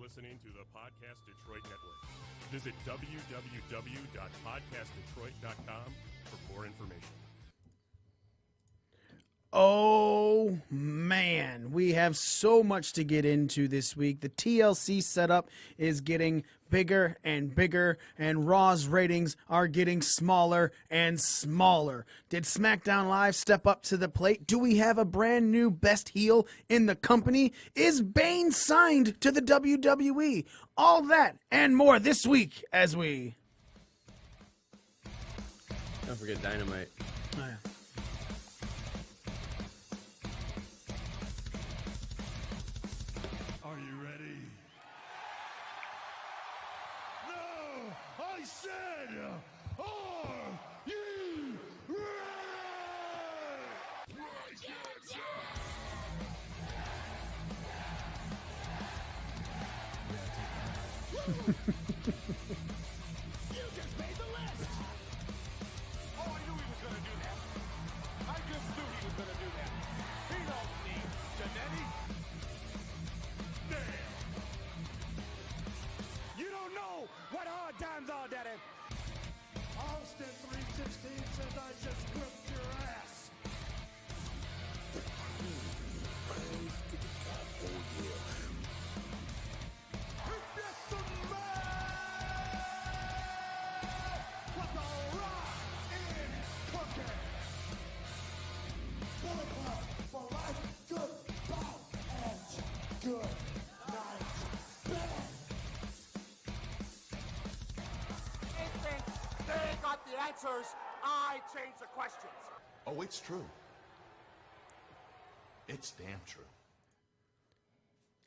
listening to the Podcast Detroit Network. Visit www.podcastdetroit.com for more information. Oh, man, we have so much to get into this week. The TLC setup is getting bigger and bigger, and Raw's ratings are getting smaller and smaller. Did SmackDown Live step up to the plate? Do we have a brand new best heel in the company? Is Bane signed to the WWE? All that and more this week as we... Don't forget Dynamite. Oh, yeah. Are you ready? No! I said, are you ready? You just made the list! Oh, I knew he was gonna do that. I just knew he was gonna do that. He don't need Janetti. Damn! You don't know what hard times are, Daddy. Austin 316 says I just whipped your ass. They got the answers. I changed the questions. Oh, it's true. It's damn true.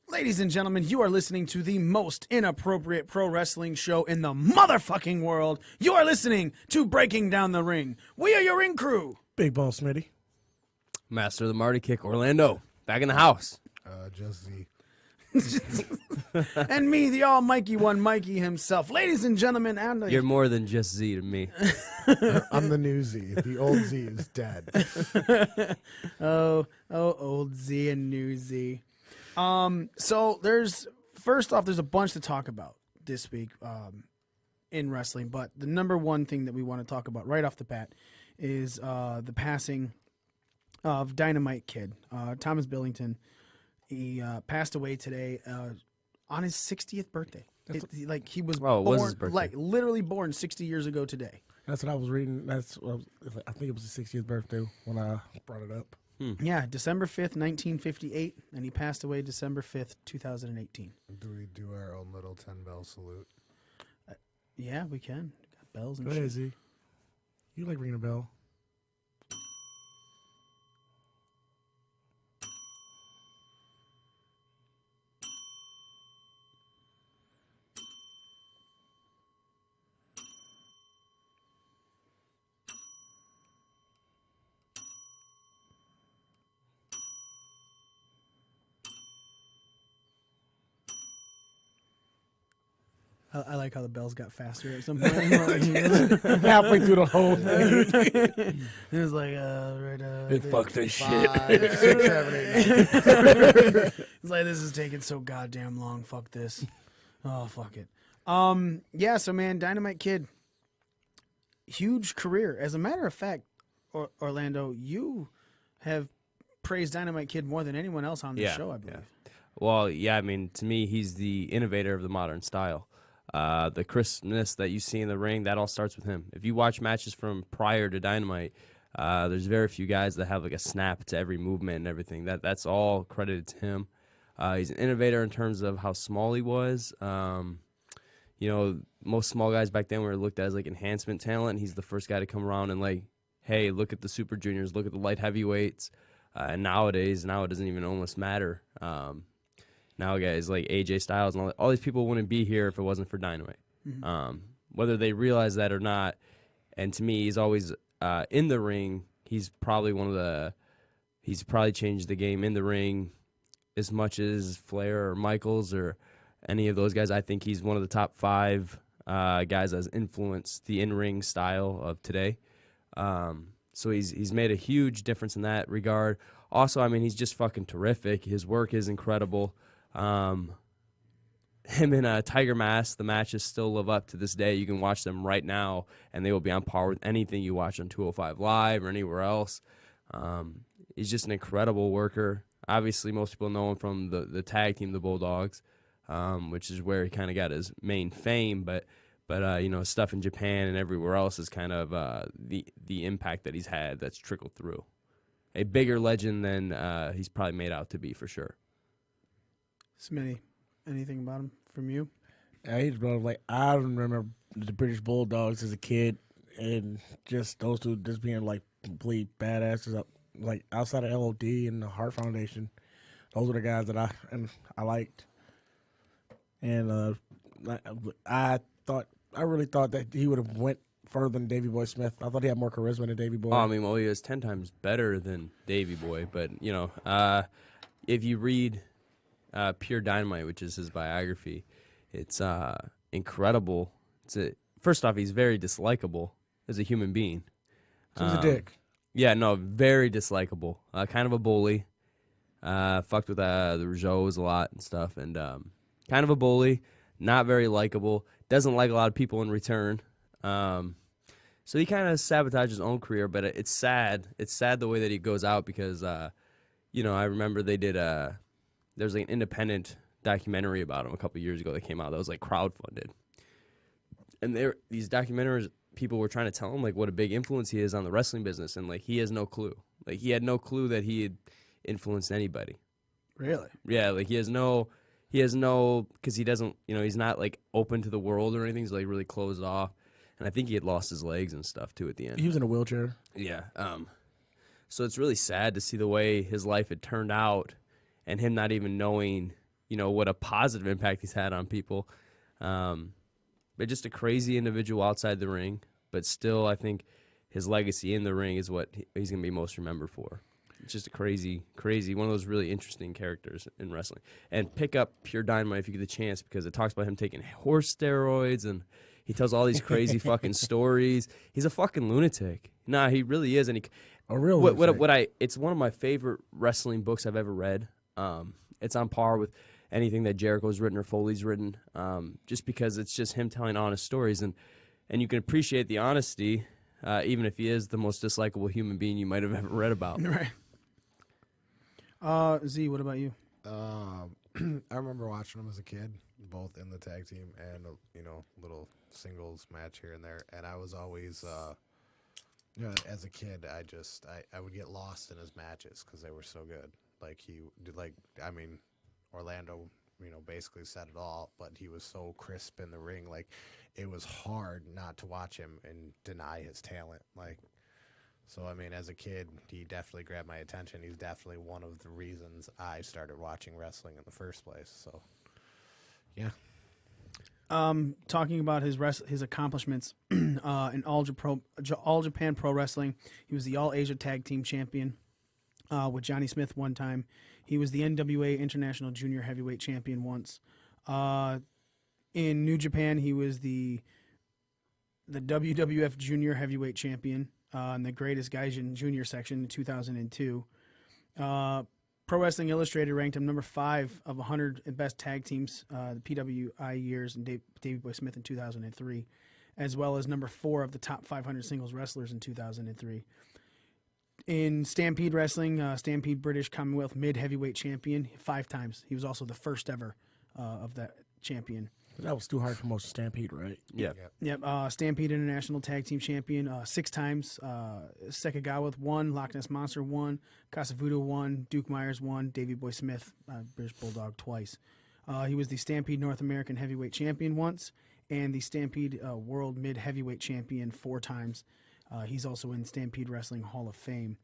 Ladies and gentlemen, you are listening to the most inappropriate pro wrestling show in the motherfucking world. You are listening to Breaking Down the Ring. We are your ring crew. Big Ball Smitty. Master of the Marty Kick, Orlando. Back in the house. Just Z. And me, the almighty one, Mikey himself. Ladies and gentlemen, and You're more than just Z to me. I'm the new Z. The old Z is dead. oh, old Z and new Z. So there's a bunch to talk about this week in wrestling, but the number one thing that we want to talk about right off the bat is the passing of Dynamite Kid, Thomas Billington. He passed away today on his 60th birthday. He was born, was his birthday? like literally born 60 years ago today. That's what I was reading. I think it was his 60th birthday when I brought it up. Yeah, December 5th, 1958, and he passed away December 5th, 2018. Do we do our own little 10-bell salute? Yeah, we can. Got bells and Go shit. ahead, Z. You like ringing a bell. I like how the bells got faster at some point. Halfway through the whole thing. It was like, Fuck this shit. 5, 6, 7, 8, 9. It's like, this is taking so goddamn long. Fuck this. Oh, fuck it. Yeah, so man, Dynamite Kid, huge career. As a matter of fact, Orlando, you have praised Dynamite Kid more than anyone else on this show, I believe. Yeah. Well, yeah, I mean, to me, he's the innovator of the modern style. The crispness that you see in the ring, that all starts with him. If you watch matches from prior to Dynamite, there's very few guys that have like a snap to every movement and everything. That's all credited to him. He's an innovator in terms of how small he was. You know, most small guys back then were looked at as like enhancement talent. He's the first guy to come around and like, hey, look at the super juniors, look at the light heavyweights. And nowadays, now it doesn't even almost matter. Now guys like AJ Styles and all these people wouldn't be here if it wasn't for Dynamite. Mm-hmm. Whether they realize that or not, and to me, he's always in the ring. He's probably he's probably changed the game in the ring as much as Flair or Michaels or any of those guys. I think he's one of the top 5 guys that has influenced the in-ring style of today. So he's made a huge difference in that regard. Also, I mean, he's just fucking terrific. His work is incredible. him and Tiger Mask, the matches still live up to this day. You can watch them right now, and they will be on par with anything you watch on 205 Live or anywhere else. He's just an incredible worker. Obviously, most people know him from the tag team, the Bulldogs, which is where he kind of got his main fame. But stuff in Japan and everywhere else is kind of the impact that he's had that's trickled through. A bigger legend than he's probably made out to be, for sure. Smitty, anything about him from you? He's like, I remember the British Bulldogs as a kid, and just those two just being like complete badasses. Like outside of LOD and the Heart Foundation, those were the guys that I liked. And I really thought that he would have went further than Davey Boy Smith. I thought he had more charisma than Davey Boy. Oh, I mean, well, he was 10 times better than Davey Boy. But, if you read Pure Dynamite, which is his biography, it's incredible. First off, he's very dislikable as a human being. So he's a dick. Yeah, no, very dislikable. Kind of a bully. Fucked with the Rougeaus a lot and stuff. And kind of a bully. Not very likable. Doesn't like a lot of people in return. So he kind of sabotaged his own career, but it's sad. It's sad the way that he goes out because, I remember they did there's like an independent documentary about him a couple years ago that came out that was like crowdfunded. And these documentaries, people were trying to tell him like what a big influence he is on the wrestling business, and like he has no clue. Like he had no clue that he had influenced anybody. Really? Yeah, like he has no, because he doesn't, he's not like open to the world or anything. He's like really closed off. And I think he had lost his legs and stuff too at the end. He was in a wheelchair. Yeah. So it's really sad to see the way his life had turned out and him not even knowing, what a positive impact he's had on people. But just a crazy individual outside the ring. But still, I think his legacy in the ring is what he's going to be most remembered for. It's just a crazy, one of those really interesting characters in wrestling. And pick up Pure Dynamite if you get the chance, because it talks about him taking horse steroids, and he tells all these crazy fucking stories. He's a fucking lunatic. Nah, he really is. And A real lunatic. It's one of my favorite wrestling books I've ever read. It's on par with anything that Jericho's written or Foley's written, just because it's just him telling honest stories. And you can appreciate the honesty, even if he is the most dislikable human being you might have ever read about. Right. Z, what about you? I remember watching them as a kid, both in the tag team and little singles match here and there. And I was always, as a kid, I would get lost in his matches because they were so good. Orlando, basically said it all, but he was so crisp in the ring. Like, it was hard not to watch him and deny his talent. So, as a kid, he definitely grabbed my attention. He's definitely one of the reasons I started watching wrestling in the first place. So, yeah. Talking about his accomplishments in All Japan Pro Wrestling, he was the All Asia Tag Team Champion with Johnny Smith one time. He was the NWA International Junior Heavyweight Champion once. In New Japan, he was the WWF Junior Heavyweight Champion in the Greatest Gaijin Junior section in 2002. Pro Wrestling Illustrated ranked him number 5 of 100 best tag teams, the PWI years, and Davey Boy Smith in 2003, as well as number 4 of the top 500 singles wrestlers in 2003. In Stampede Wrestling, Stampede British Commonwealth Mid-Heavyweight Champion 5 times. He was also the first ever of that champion. That was too hard for most Stampede, right? Yeah. Yep. Stampede International Tag Team Champion 6 times. Sekagawa 1, Loch Ness Monster 1, Kasavuto 1, Duke Myers 1, Davey Boy Smith, British Bulldog twice. He was the Stampede North American Heavyweight Champion once, and the Stampede World Mid Heavyweight Champion 4 times. He's also in Stampede Wrestling Hall of Fame.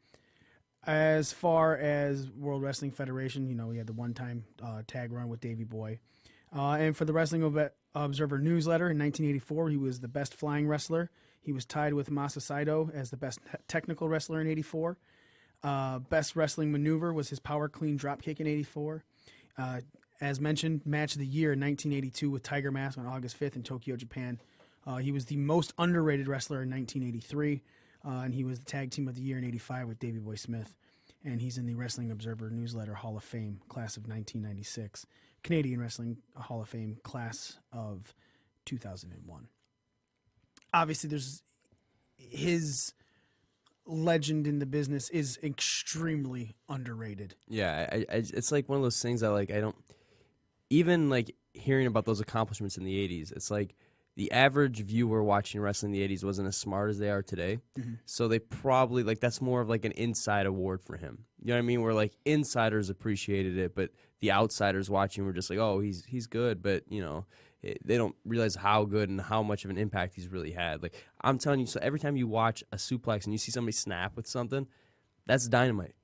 As far as World Wrestling Federation, he had the one-time tag run with Davey Boy. And for the Wrestling Observer newsletter in 1984, he was the best flying wrestler. He was tied with Masa Saito as the best technical wrestler in 84. Best wrestling maneuver was his power clean dropkick in 84. As mentioned, match of the year in 1982 with Tiger Mask on August 5th in Tokyo, Japan. He was the most underrated wrestler in 1983, and he was the tag team of the year in 85 with Davey Boy Smith. and he's in the Wrestling Observer Newsletter Hall of Fame, class of 1996, Canadian Wrestling Hall of Fame, class of 2001. Obviously, there's his legend in the business is extremely underrated. Yeah, it's like one of those things that like I don't even like hearing about those accomplishments in the 80s. It's like the average viewer watching wrestling in the 80s wasn't as smart as they are today. So they probably like that's more of like an inside award for him. You know what I mean? Where like insiders appreciated it, but the outsiders watching were just like, "Oh, he's good," but you know, they don't realize how good and how much of an impact he's really had. Like I'm telling you, so every time you watch a suplex and you see somebody snap with something, that's Dynamite.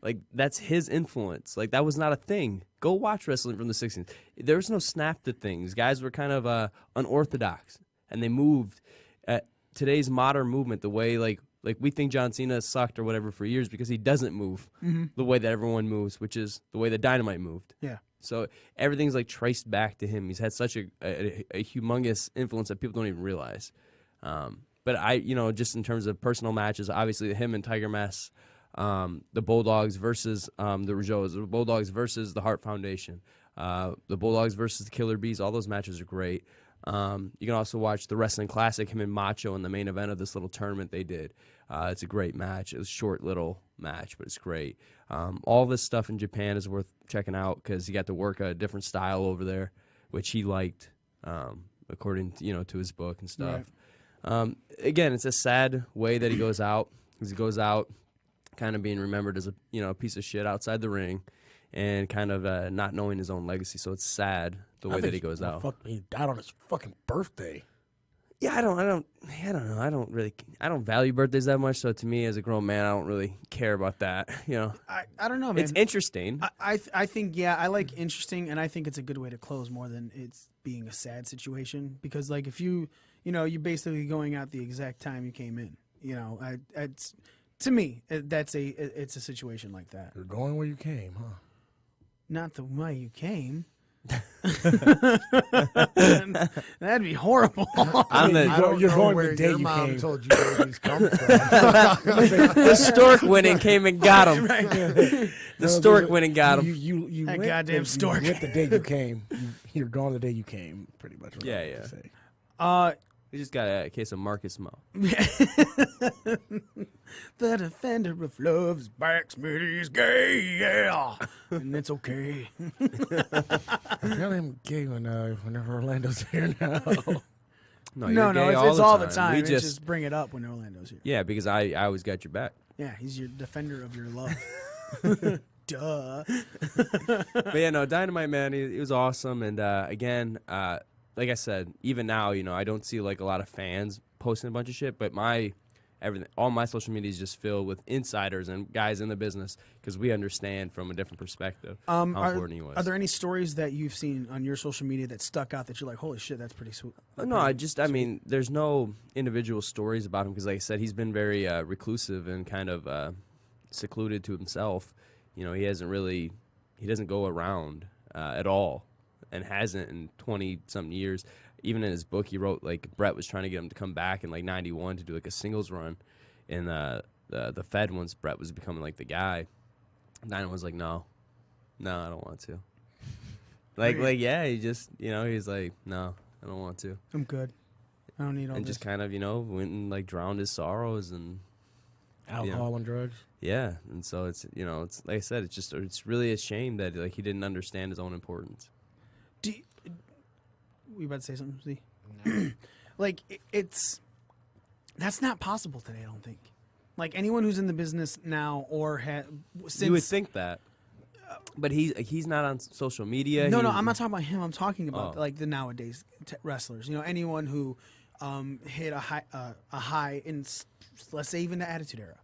Like that's his influence. Like that was not a thing. Go watch wrestling from the 60s. There was no snap to things. Guys were kind of unorthodox, and they moved. Today's modern movement, the way like we think John Cena sucked or whatever for years because he doesn't move the way that everyone moves, which is the way that Dynamite moved. Yeah. So everything's like traced back to him. He's had such a humongous influence that people don't even realize. But just in terms of personal matches, obviously him and Tiger Mask, the Bulldogs versus the Rougeaus, the Bulldogs versus the Hart Foundation, the Bulldogs versus the Killer Bees. All those matches are great. You can also watch the Wrestling Classic, him and Macho in the main event of this little tournament they did. It's a great match. It was a short little match, but it's great. All this stuff in Japan is worth checking out because he got to work a different style over there, which he liked, according to, to his book and stuff. Right. Again, it's a sad way that he goes out because he goes out kind of being remembered as a piece of shit outside the ring, and kind of not knowing his own legacy. So it's sad the way that he goes out. He died on his fucking birthday. Yeah, I don't know. I don't value birthdays that much. So to me, as a grown man, I don't really care about that. I don't know, man. It's interesting. I think I like interesting, and I think it's a good way to close more than it's being a sad situation, because like if you're basically going out the exact time you came in. It's to me it's a situation like that. You're going where you came, huh? Not the way you came. That'd be horrible. You're going where the day your you mom came. told you where these come from. The stork went and came and got him. The stork went and got him. You That went, goddamn stork. You went the day you came. You're gone the day you came, pretty much. What I would say. We just got a case of Marcus Mo. The defender of love's back, Smitty's gay, yeah, and it's okay. Tell him gay whenever Orlando's here now. No, it's all the time. We just bring it up when Orlando's here. Yeah, because I always got your back. Yeah, he's your defender of your love. Duh. But yeah, no, Dynamite, man, he was awesome. And again, like I said, even now, I don't see like a lot of fans posting a bunch of shit, but all my social media is just filled with insiders and guys in the business because we understand from a different perspective how important he was. Are there any stories that you've seen on your social media that stuck out that you're like, holy shit, that's pretty sweet? No, I mean, there's no individual stories about him because, like I said, he's been very reclusive and kind of secluded to himself. He doesn't go around at all and hasn't in 20-something years. Even in his book, he wrote, like, Brett was trying to get him to come back in, like, 91 to do, like, a singles run. And the Fed, once Brett was becoming, like, the guy, Dynamite was like, no, I don't want to. Yeah, he just, he's like, no, I don't want to. I'm good. I don't need all and this. just kind of, went and, like, drowned his sorrows and... Alcohol and drugs. Yeah, and so it's, it's like I said, it's really a shame that, like, he didn't understand his own importance. We about to say something, Z? No. That's not possible today, I don't think. Like, anyone who's in the business now or since... You would think that. But he's not on social media. No, I'm not talking about him. I'm talking about, like, the nowadays wrestlers. Anyone who hit a high in, let's say, even the Attitude Era,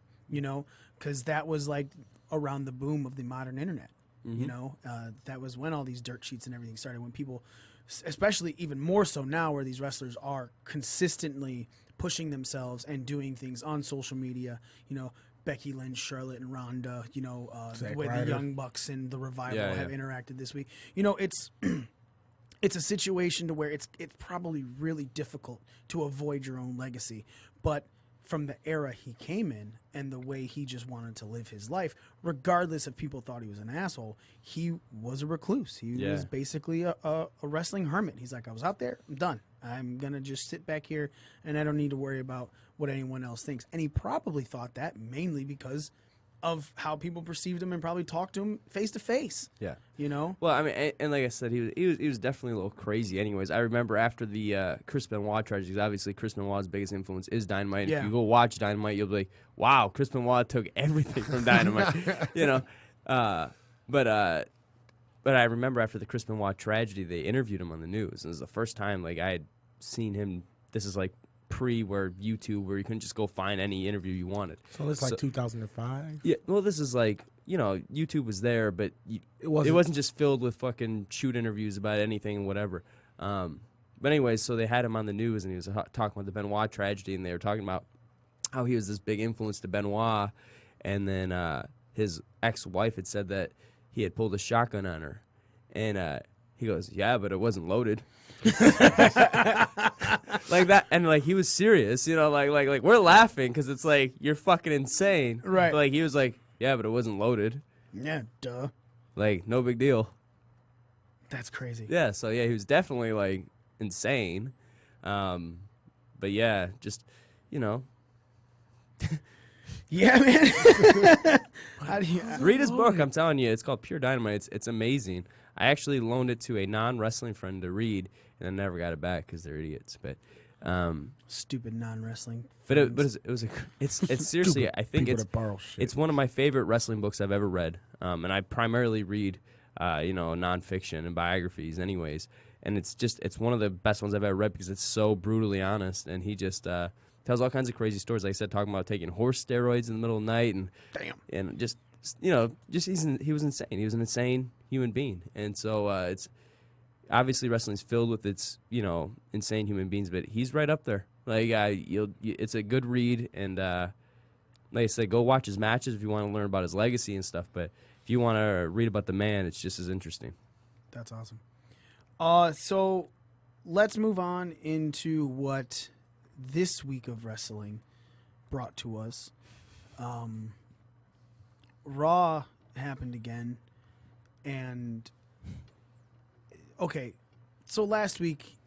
because that was, like, around the boom of the modern internet. That was when all these dirt sheets and everything started, when people... especially even more so now where these wrestlers are consistently pushing themselves and doing things on social media, Becky Lynch, Charlotte, and Ronda, the way the Young Bucks and the Revival have interacted this week. It's it's a situation to where it's probably really difficult to avoid your own legacy. But from the era he came in and the way he just wanted to live his life, regardless if people thought he was an asshole, he was a recluse. He was basically a wrestling hermit. He's like, I was out there, I'm done. I'm going to just sit back here and I don't need to worry about what anyone else thinks. And he probably thought that mainly because of how people perceived him and probably talked to him face to face. Yeah. You know? Well, I mean, and like I said, he was definitely a little crazy. Anyways, I remember after the Chris Benoit tragedy, obviously Chris Benoit's biggest influence is Dynamite. And Yeah. if you go watch Dynamite, you'll be like, wow, Chris Benoit took everything from Dynamite. You know? But I remember after the Chris Benoit tragedy, they interviewed him on the news. And it was the first time like I had seen him. This is like where YouTube, where you couldn't just go find any interview you wanted. So it's like 2005. Yeah, well, this is like, YouTube was there, but it wasn't just filled with fucking shoot interviews about anything and whatever. But anyways, so they had him on the news, and he was talking about the Benoit tragedy, and they were talking about how he was this big influence to Benoit, and then his ex-wife had said that he had pulled a shotgun on her, and he goes, yeah, but it wasn't loaded. Like that, and like he was serious, like we're laughing because it's like you're fucking insane, right? But, like he was like, yeah, but it wasn't loaded. Yeah, duh. Like no big deal. That's crazy. Yeah, so yeah, he was definitely like insane, but yeah, just Yeah, man. How do you, read his book. I'm telling you, it's called Pure Dynamite. It's amazing. I actually loaned it to a non-wrestling friend to read, and I never got it back because they're idiots. But stupid non-wrestling. It's seriously. I think it's one of my favorite wrestling books I've ever read. And I primarily read, nonfiction and biographies, anyways. And it's one of the best ones I've ever read because it's so brutally honest, and he just tells all kinds of crazy stories. Like I said, talking about taking horse steroids in the middle of the night, and he was insane. He was an insane human being, and so it's obviously wrestling's filled with its insane human beings, but he's right up there. Like it's a good read, and like I said, go watch his matches if you want to learn about his legacy and stuff. But if you want to read about the man, it's just as interesting. That's awesome. So let's move on into what this week of wrestling brought to us. Raw happened again, and okay, so last week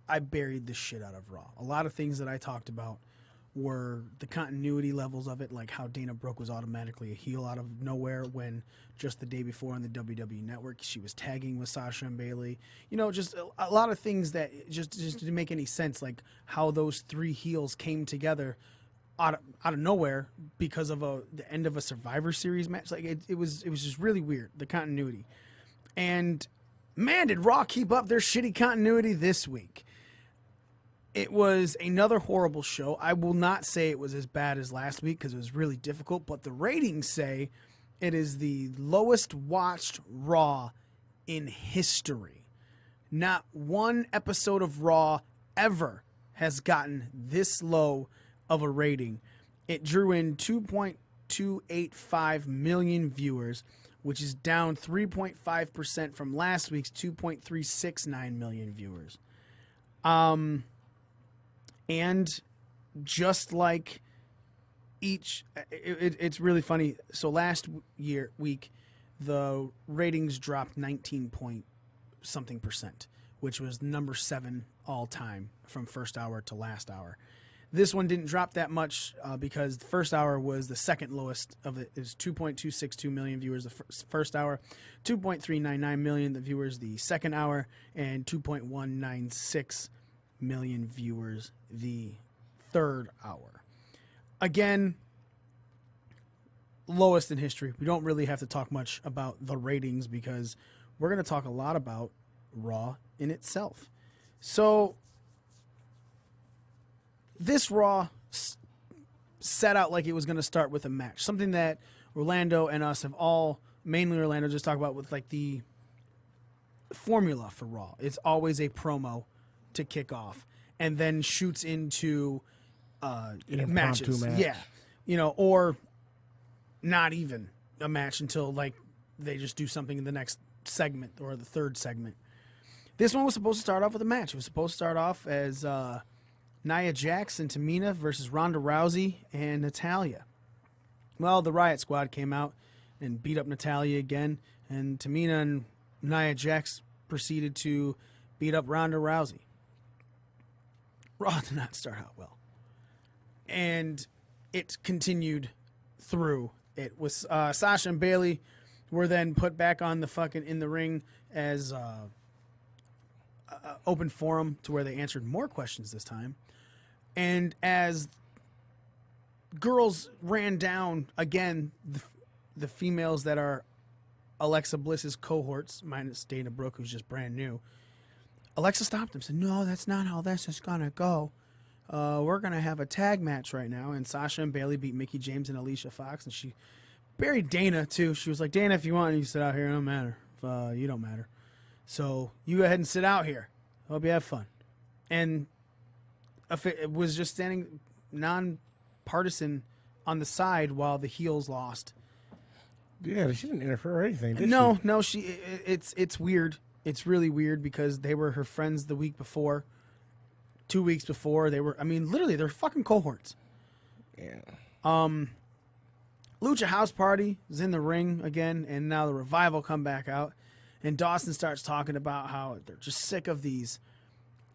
I buried the shit out of Raw. A lot of things that I talked about were the continuity levels of it, like how Dana Brooke was automatically a heel out of nowhere when just the day before on the WWE Network she was tagging with Sasha and Bayley. Just a lot of things that just didn't make any sense, like how those three heels came together out of nowhere because of the end of a Survivor Series match. Like it was just really weird, the continuity. And man, did Raw keep up their shitty continuity this week. It was another horrible show. I will not say it was as bad as last week because it was really difficult, but the ratings say it is the lowest watched Raw in history. Not one episode of Raw ever has gotten this low of a rating. It drew in 2.285 million viewers, which is down 3.5% from last week's 2.369 million viewers. And just like it's really funny. So last week, the ratings dropped 19-point-something%, which was number 7 all time from first hour to last hour. This one didn't drop that much because the first hour was the second lowest of it. It was 2.262 million viewers the first hour, 2.399 million the viewers the second hour, and 2.196 million viewers the third hour. Again, lowest in history. We don't really have to talk much about the ratings because we're going to talk a lot about Raw in itself. So this Raw set out like it was going to start with a match, something that Orlando and us have all, mainly Orlando, just talk about with like the formula for Raw. It's always a promo to kick off and then shoots into matches. Match. Yeah. Or not even a match until like they just do something in the next segment or the third segment. This one was supposed to start off with a match. It was supposed to start off as Nia Jax and Tamina versus Ronda Rousey and Natalya. Well, the Riot Squad came out and beat up Natalya again, and Tamina and Nia Jax proceeded to beat up Ronda Rousey. Raw did not start out well. And it continued through. It was Sasha and Bayley were then put back on the fucking in the ring as open forum to where they answered more questions this time. And as girls ran down again, the females that are Alexa Bliss's cohorts, minus Dana Brooke, who's just brand new, Alexa stopped them, said, "No, that's not how this is gonna go. We're gonna have a tag match right now." And Sasha and Bayley beat Mickie James and Alicia Fox, and she buried Dana too. She was like, "Dana, if you want, you sit out here. It don't matter. You don't matter. So you go ahead and sit out here. Hope you have fun." And it was just standing non-partisan on the side while the heels lost. Yeah, she didn't interfere or anything, did she? No, it's weird. It's really weird because they were her friends the week before, 2 weeks before. Literally, they're fucking cohorts. Yeah. Lucha House Party is in the ring again, and now the Revival come back out. And Dawson starts talking about how they're just sick of these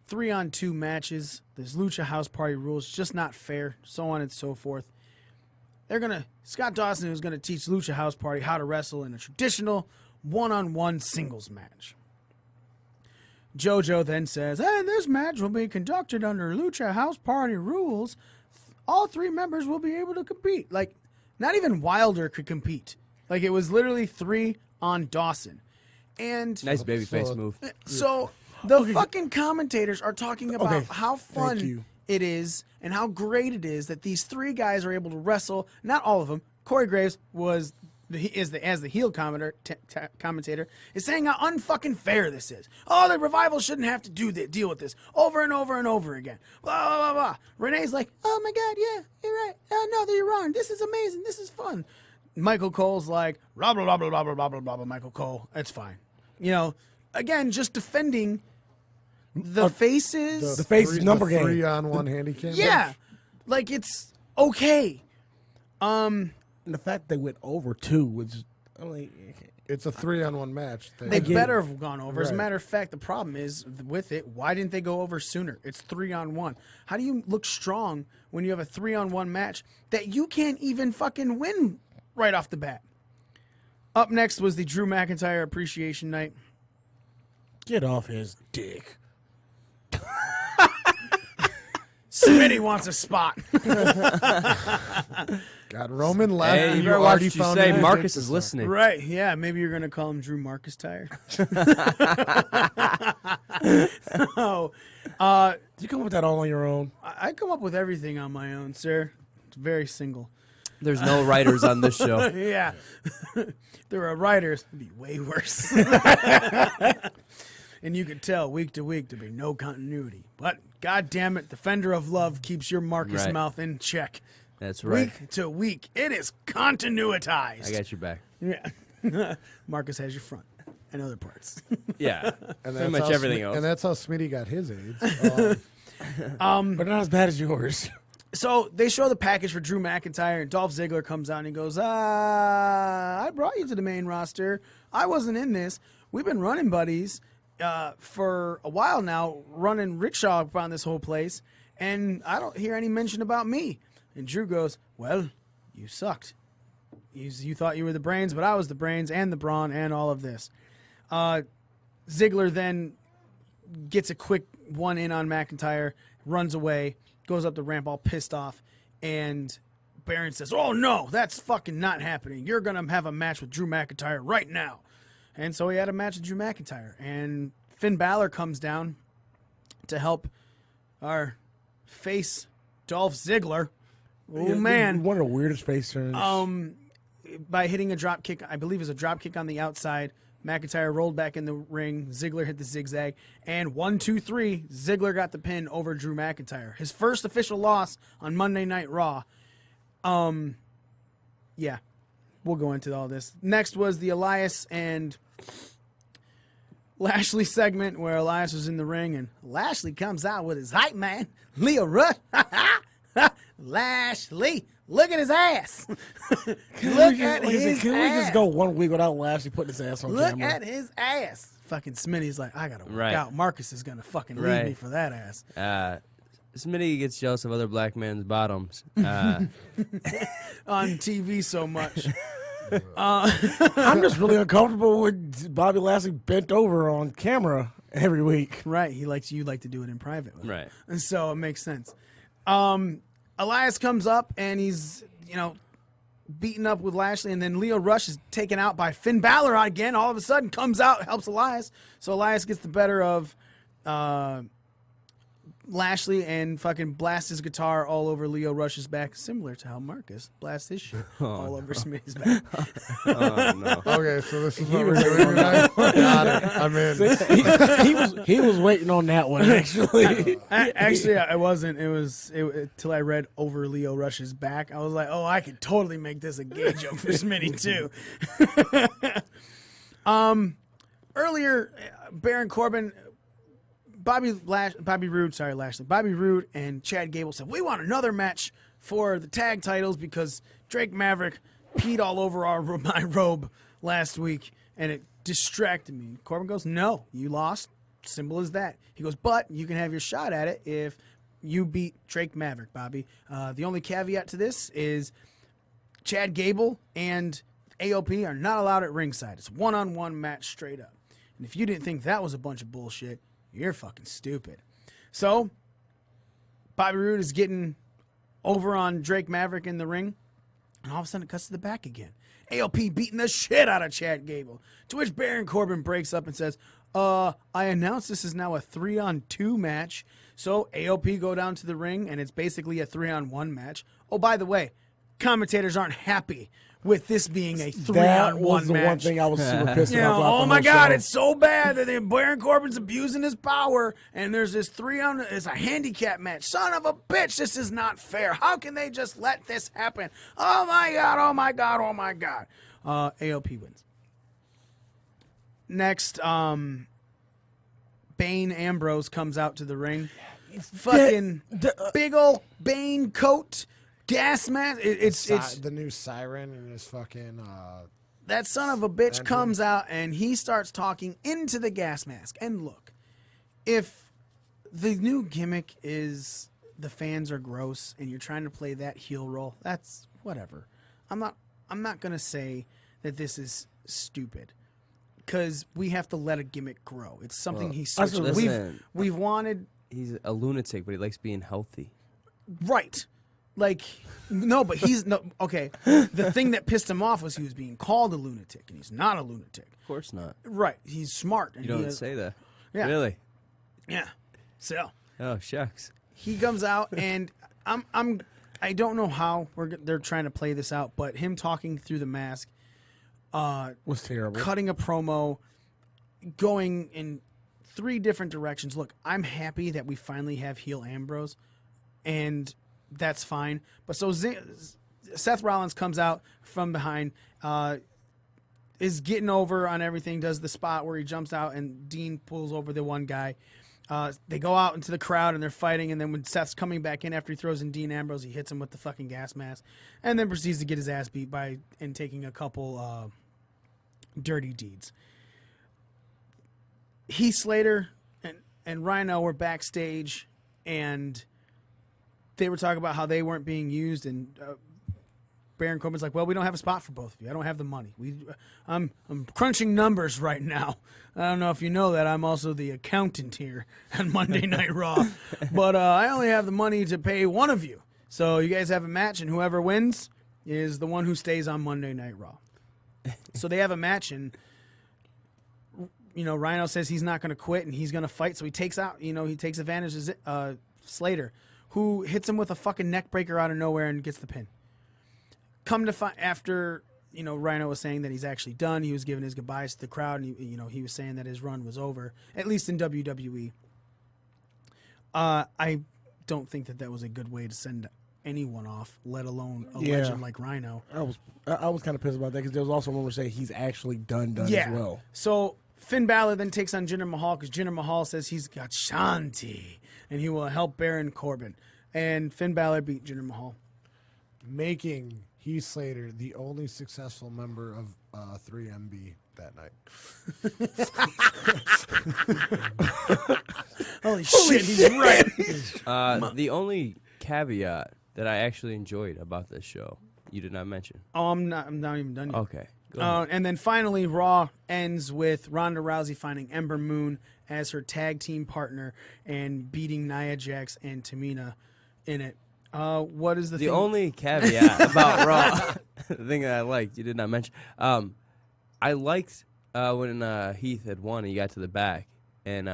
3-on-2 matches. This Lucha House Party rules, just not fair, so on and so forth. Scott Dawson is going to teach Lucha House Party how to wrestle in a traditional one-on-one singles match. JoJo then says, "And this match will be conducted under Lucha House Party rules. All 3 members will be able to compete." Like, not even Wilder could compete. Like, it was literally 3 on Dawson. And Nice babyface move. so the fucking commentators are talking about how fun you. it is and how great it is that these 3 guys are able to wrestle. Not all of them. Corey Graves as the heel commentator is saying how unfucking fair this is. Oh, the Revival shouldn't have to deal with this over and over and over again. Blah, blah, blah, blah. Renee's like, "Oh my God, yeah, you're right. No, you're wrong. This is amazing. This is fun." Michael Cole's like, blah, blah, blah, blah, blah, blah, blah, blah, blah, Michael Cole. It's fine. Again, just defending the faces. The faces number game. 3-on-1 handicap. Yeah. Like, it's okay. And the fact they went over, too, was... It's a 3-on-1 match. They better have gone over. As a Right. matter of fact, the problem is with it, why didn't they go over sooner? It's 3-on-1. How do you look strong when you have a 3-on-1 match that you can't even fucking win right off the bat? Up next was the Drew McIntyre Appreciation Night. Get off his dick. Smitty wants a spot. Got Roman left. Hey, and you you better watch already what you found say. out Marcus Dick is was listening. Right, yeah. Maybe you're going to call him Drew Marcus Tire. Oh, Did you come up with that all on your own? I come up with everything on my own, sir. It's very single. There's no writers on this show. Yeah. There are writers. It'd be way worse. And you could tell week to week there'd be no continuity. But, God damn it, Defender of Love keeps your Marcus Right. mouth in check. That's right. Week to week, it is continuitized. I got your back. Yeah. Marcus has your front and other parts. Yeah. And Pretty much everything else. And that's how Smitty got his AIDS. But not as bad as yours. So they show the package for Drew McIntyre, and Dolph Ziggler comes out and he goes, I brought you to the main roster. I wasn't in this. We've been running buddies for a while now, running rickshaw around this whole place, and I don't hear any mention about me. And Drew goes, well, you sucked. You thought you were the brains, but I was the brains and the brawn and all of this. Ziggler then gets a quick one in on McIntyre, runs away, goes up the ramp all pissed off, and Baron says, oh, no, that's fucking not happening. You're going to have a match with Drew McIntyre right now. And so he had a match with Drew McIntyre. And Finn Balor comes down to help our face Dolph Ziggler. Oh, man. One of the weirdest face turns. By hitting a drop kick, I believe it was a drop kick on the outside. McIntyre rolled back in the ring. Ziggler hit the zigzag. And 1, 2, 3, Ziggler got the pin over Drew McIntyre. His first official loss on Monday Night Raw. Yeah, we'll go into all this. Next was the Elias and Lashley segment where Elias was in the ring and Lashley comes out with his hype man, Leo Rush. Lashley, look at his ass. Look at his Can we just ass. go 1 week without Lashley putting his ass on Look camera? at his ass. Fucking Smitty's like, I gotta work Right. out. Marcus is gonna fucking leave Right. me for that ass. Smitty gets jealous of other black men's bottoms. On TV so much. I'm just really uncomfortable with Bobby Lashley bent over on camera every week. Right. You like to do it in private. With him. Right. And so it makes sense. Elias comes up and he's, beaten up with Lashley, and then Leo Rush is taken out by Finn Balor again. All of a sudden comes out, helps Elias. So Elias gets the better of Lashley and fucking blasts his guitar all over Leo Rush's back, similar to how Marcus blasts his shit all over Smitty's back. Oh, no. Okay, so this is what we're doing tonight. Got it. I'm in. He was waiting on that one, actually. Actually, I wasn't. It was till I read over Leo Rush's back. I was like, oh, I could totally make this a gay joke for Smitty too. Earlier, Baron Corbin, Bobby Roode and Chad Gable said, we want another match for the tag titles because Drake Maverick peed all over my robe last week and it distracted me. Corbin goes, no, you lost. Simple as that. He goes, but you can have your shot at it if you beat Drake Maverick, Bobby. The only caveat to this is Chad Gable and AOP are not allowed at ringside. It's a one-on-one match straight up. And if you didn't think that was a bunch of bullshit, you're fucking stupid. So, Bobby Roode is getting over on Drake Maverick in the ring, and all of a sudden it cuts to the back again. AOP beating the shit out of Chad Gable, to which Baron Corbin breaks up and says, I announced this is now a 3-on-2 match, so AOP go down to the ring, and it's basically a 3-on-1 match. Oh, by the way, commentators aren't happy with this being a 3-on-1 That was the match. one thing I was super pissed about. Oh my God, it's so bad that Baron Corbin's abusing his power, and there's this it's a handicap match. Son of a bitch, this is not fair. How can they just let this happen? Oh my God, oh my God, oh my God. AOP wins. Next, Bane Ambrose comes out to the ring. Fucking big ol' Bane coat. Gas mask. It's the new siren and his fucking. That son of a bitch comes out and he starts talking into the gas mask. And look, if the new gimmick is the fans are gross and you're trying to play that heel role, that's whatever. I'm not gonna say that this is stupid because we have to let a gimmick grow. It's something he's switching. We've wanted. He's a lunatic, but he likes being healthy. Right. Like, no, but he's no okay. The thing that pissed him off was he was being called a lunatic, and he's not a lunatic. Of course not. Right? He's smart. And You don't say that. Yeah. Really? Yeah. So Oh, shucks. he comes out, and I don't know how they're trying to play this out, but him talking through the mask was terrible. cutting a promo, going in 3 different directions. Look, I'm happy that we finally have heel Ambrose, and that's fine. But so Seth Rollins comes out from behind, is getting over on everything, does the spot where he jumps out and Dean pulls over the one guy. They go out into the crowd and they're fighting, and then when Seth's coming back in after he throws in Dean Ambrose, he hits him with the fucking gas mask and then proceeds to get his ass beat and taking a couple dirty deeds. Heath Slater and Rhino were backstage, and they were talking about how they weren't being used, and Baron Corbin's like, well, we don't have a spot for both of you. I don't have the money. I'm crunching numbers right now. I don't know if you know that. I'm also the accountant here on Monday Night Raw. But I only have the money to pay one of you. So you guys have a match, and whoever wins is the one who stays on Monday Night Raw. So they have a match, and Rhino says he's not going to quit, and he's going to fight. So he takes advantage of Slater, who hits him with a fucking neck breaker out of nowhere and gets the pin. Come to find after Rhino was saying that he's actually done. He was giving his goodbyes to the crowd, and he was saying that his run was over, at least in WWE. I don't think that was a good way to send anyone off, let alone a legend like Rhino. I was kind of pissed about that because there was also one saying he's actually done as well. So Finn Balor then takes on Jinder Mahal because Jinder Mahal says he's got Shanti and he will help Baron Corbin. And Finn Balor beat Jinder Mahal. Making Heath Slater the only successful member of 3MB that night. Holy shit, he's right. The only caveat that I actually enjoyed about this show, you did not mention. Oh, I'm not even done yet. Okay. Go ahead. And then finally, Raw ends with Ronda Rousey finding Ember Moon as her tag team partner and beating Nia Jax and Tamina in it. What is the thing? only caveat about Raw, the thing that I liked, you did not mention. I liked when Heath had won and he got to the back and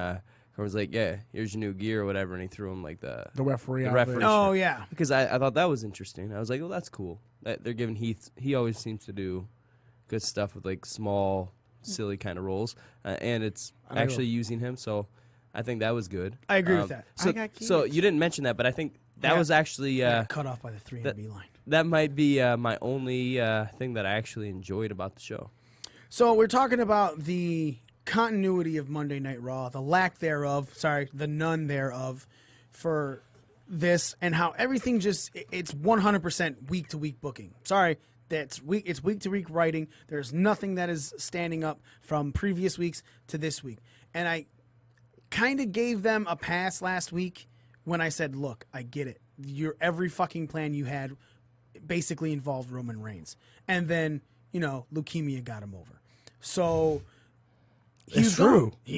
was like, yeah, here's your new gear or whatever, and he threw him like the referee. referee. Oh, shirt. yeah. Because I thought that was interesting. I was like, well, that's cool. That they're giving Heath. He always seems to do good stuff with like small, silly kind of roles, and it's actually using him. So I think that was good. I agree with that. So you didn't mention that, but I think that was actually cut off by the 3MB line. that might be my only thing that I actually enjoyed about the show. So we're talking about the continuity of Monday Night Raw, the lack thereof, the none thereof for this, and how everything it's 100% week-to-week booking. Sorry, it's week-to-week writing. There's nothing that is standing up from previous weeks to this week. And I kind of gave them a pass last week when I said, look, I get it. Every fucking plan you had basically involved Roman Reigns. And then, leukemia got him over. So he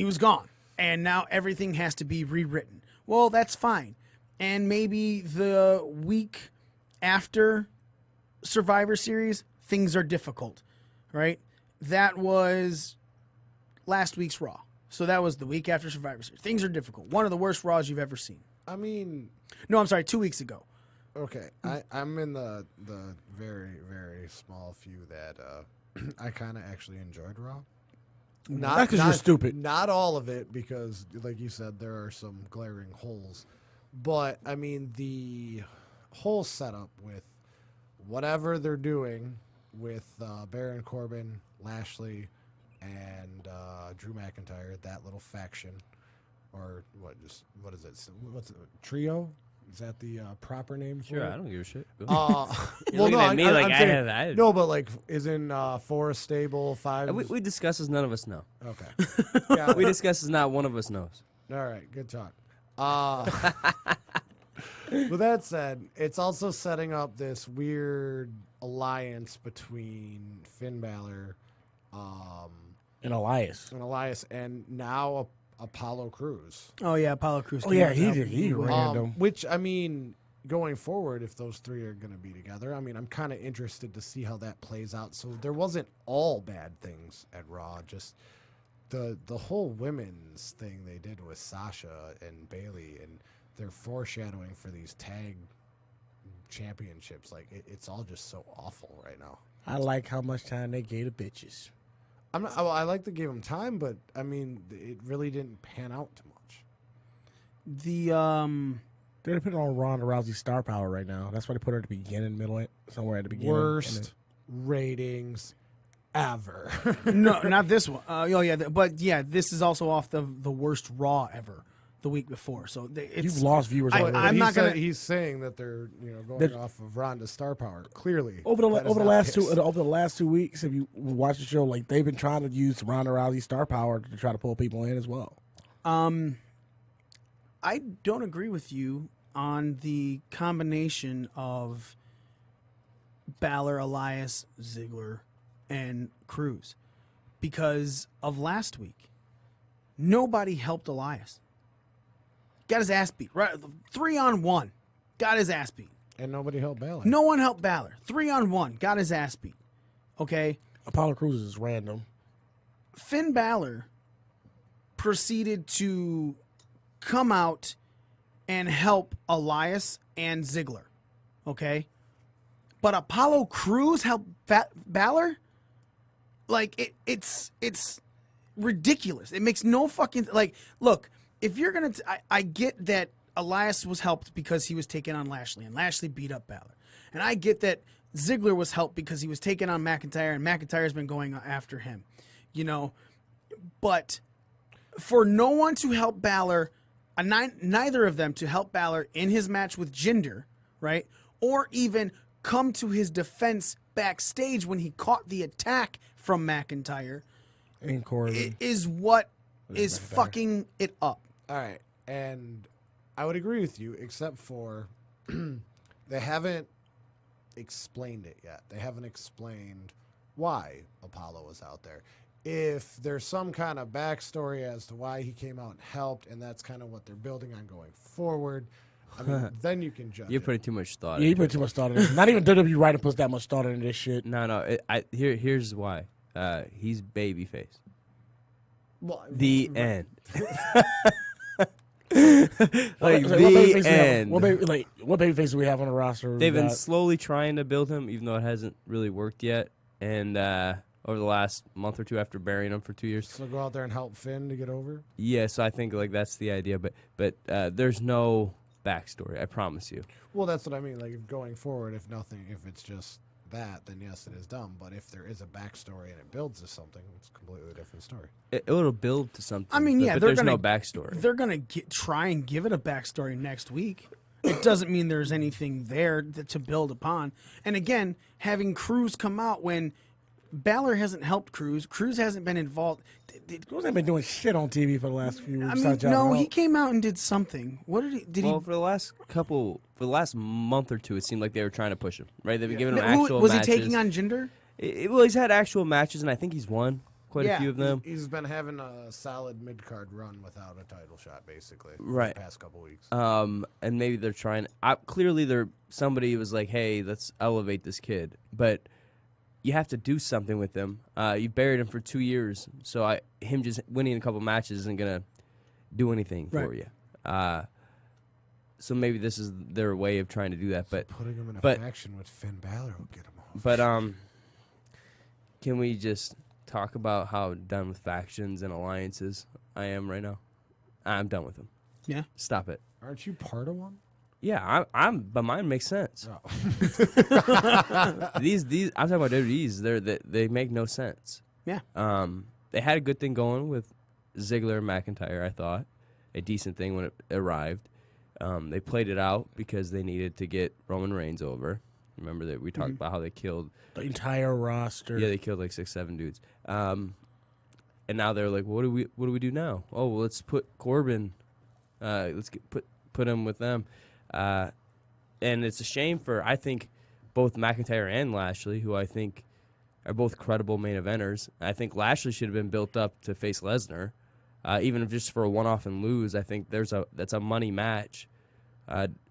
was gone. And now everything has to be rewritten. Well, that's fine. And maybe the week after Survivor Series, things are difficult, right? That was last week's Raw. So that was the week after Survivor Series. Things are difficult. One of the worst Raws you've ever seen. I mean... No, I'm sorry, 2 weeks ago. Okay, I'm in the very, very small few that I kind of actually enjoyed Raw. Not because you're stupid. Not all of it, because, like you said, there are some glaring holes. But, I mean, the whole setup with whatever they're doing with Baron Corbin, Lashley, and Drew McIntyre, that little faction, or what is it? What's it? Trio? Is that the proper name for it? Sure, I don't give a shit. Well, looking at me like I no, but like, isn't Forest Stable 5? We discuss as none of us know. Okay. Yeah. We discuss as not one of us knows. All right, good talk. With that said, it's also setting up this weird alliance between Finn Balor And Elias. and now Apollo Crews. Oh, yeah, Apollo Crews. Oh, yeah, he random. Which, I mean, going forward, if those three are going to be together, I mean, I'm kind of interested to see how that plays out. So there wasn't all bad things at Raw, just the whole women's thing they did with Sasha and Bayley, and they're foreshadowing for these tag championships. Like, it's all just so awful right now. I like how much time they gave the bitches. I like to give them time, but I mean, it really didn't pan out too much. They're putting on Ronda Rousey's star power right now. That's why they put her at the beginning, middle, somewhere at the beginning. Worst ratings ever. No, not this one. But yeah, this is also off the worst Raw ever the week before. So you've lost viewers already. I'm not gonna. He's saying that they're going off of Ronda's star power. Clearly, over the last 2 weeks, if you watch the show, like they've been trying to use Ronda Rousey's star power to try to pull people in as well. I don't agree with you on the combination of Balor, Elias, Ziggler, and Crews because of last week. Nobody helped Elias. Got his ass beat. Right, 3-on-1. Got his ass beat. And nobody helped Balor. No one helped Balor. 3-on-1. Got his ass beat. Okay? Apollo Crews is random. Finn Balor proceeded to come out and help Elias and Ziggler. Okay? But Apollo Crews helped Balor? Like, it's ridiculous. It makes no fucking... Like, look... If you're going to... I get that Elias was helped because he was taking on Lashley, and Lashley beat up Balor. And I get that Ziggler was helped because he was taking on McIntyre, and McIntyre's been going after him. But for no one to help Balor, neither of them to help Balor in his match with Jinder, right? Or even come to his defense backstage when he caught the attack from McIntyre And Corbin. is what is McIntyre. fucking it up. All right, and I would agree with you, except for they haven't explained it yet. They haven't explained why Apollo was out there. If there's some kind of backstory as to why he came out and helped, and that's kind of what they're building on going forward, I mean, then you can judge. You're it. putting too much thought. Yeah, you into put it. too much thought in it. Not even WWE writer puts that much thought into this shit. No. Here's why. He's babyface. Well, The right. end. Like, the what babyface end. what babyface do we have on the roster? They've been Got- slowly trying to build him, even though it hasn't really worked yet. And over the last month or two, after burying him for 2 years, So go out there and help Finn to get over. yeah. So I think like that's the idea. But there's no backstory. I promise you. Well, that's what I mean. Like if going forward, if it's just that, then yes, it is dumb. But if there is a backstory and it builds to something, it's a completely different story. It'll build to something. I mean, yeah, but they're there's gonna no backstory. They're gonna try and give it a backstory next week. It doesn't mean there's anything there to build upon. And again, having Cruz come out when Balor hasn't helped Cruz. Cruz hasn't been involved. Cruz ain't been doing shit on TV for the last few weeks. I mean, besides Java no, Help. he came out and did something. What did he? Did Well, he? for the last month or two, it seemed like they were trying to push him. Right? They've been giving him Who, actual was matches. he taking on Jinder? Well, he's had actual matches, and I think he's won quite Yeah. a few of them. He's been having a solid mid card run without a title shot, basically, Right. the past couple weeks. And maybe they're trying. Clearly, somebody was like, "Hey, let's elevate this kid," but you have to do something with him. You buried him for 2 years, so him just winning a couple matches isn't gonna do anything for Right. you. So maybe this is their way of trying to do that. But Putting him in a but- faction with Finn Balor will get him off. but can we just talk about how done with factions and alliances I am right now? I'm done with them. Yeah. Stop it. Aren't you part of one? Yeah, but mine makes sense. Oh. These I'm talking about WWE's. They make no sense. Yeah. They had a good thing going with Ziggler and McIntyre. I thought a decent thing when it arrived. They played it out because they needed to get Roman Reigns over. Remember that we talked about how they killed. The entire roster. Yeah, they killed like 6-7 dudes. And now they're like, what do we do now? Oh, well, let's put Corbin. Put him with them. And it's a shame for, I think, both McIntyre and Lashley, who I think are both credible main eventers. I think Lashley should have been built up to face Lesnar, even if just for a one-off and lose. I think that's a money match.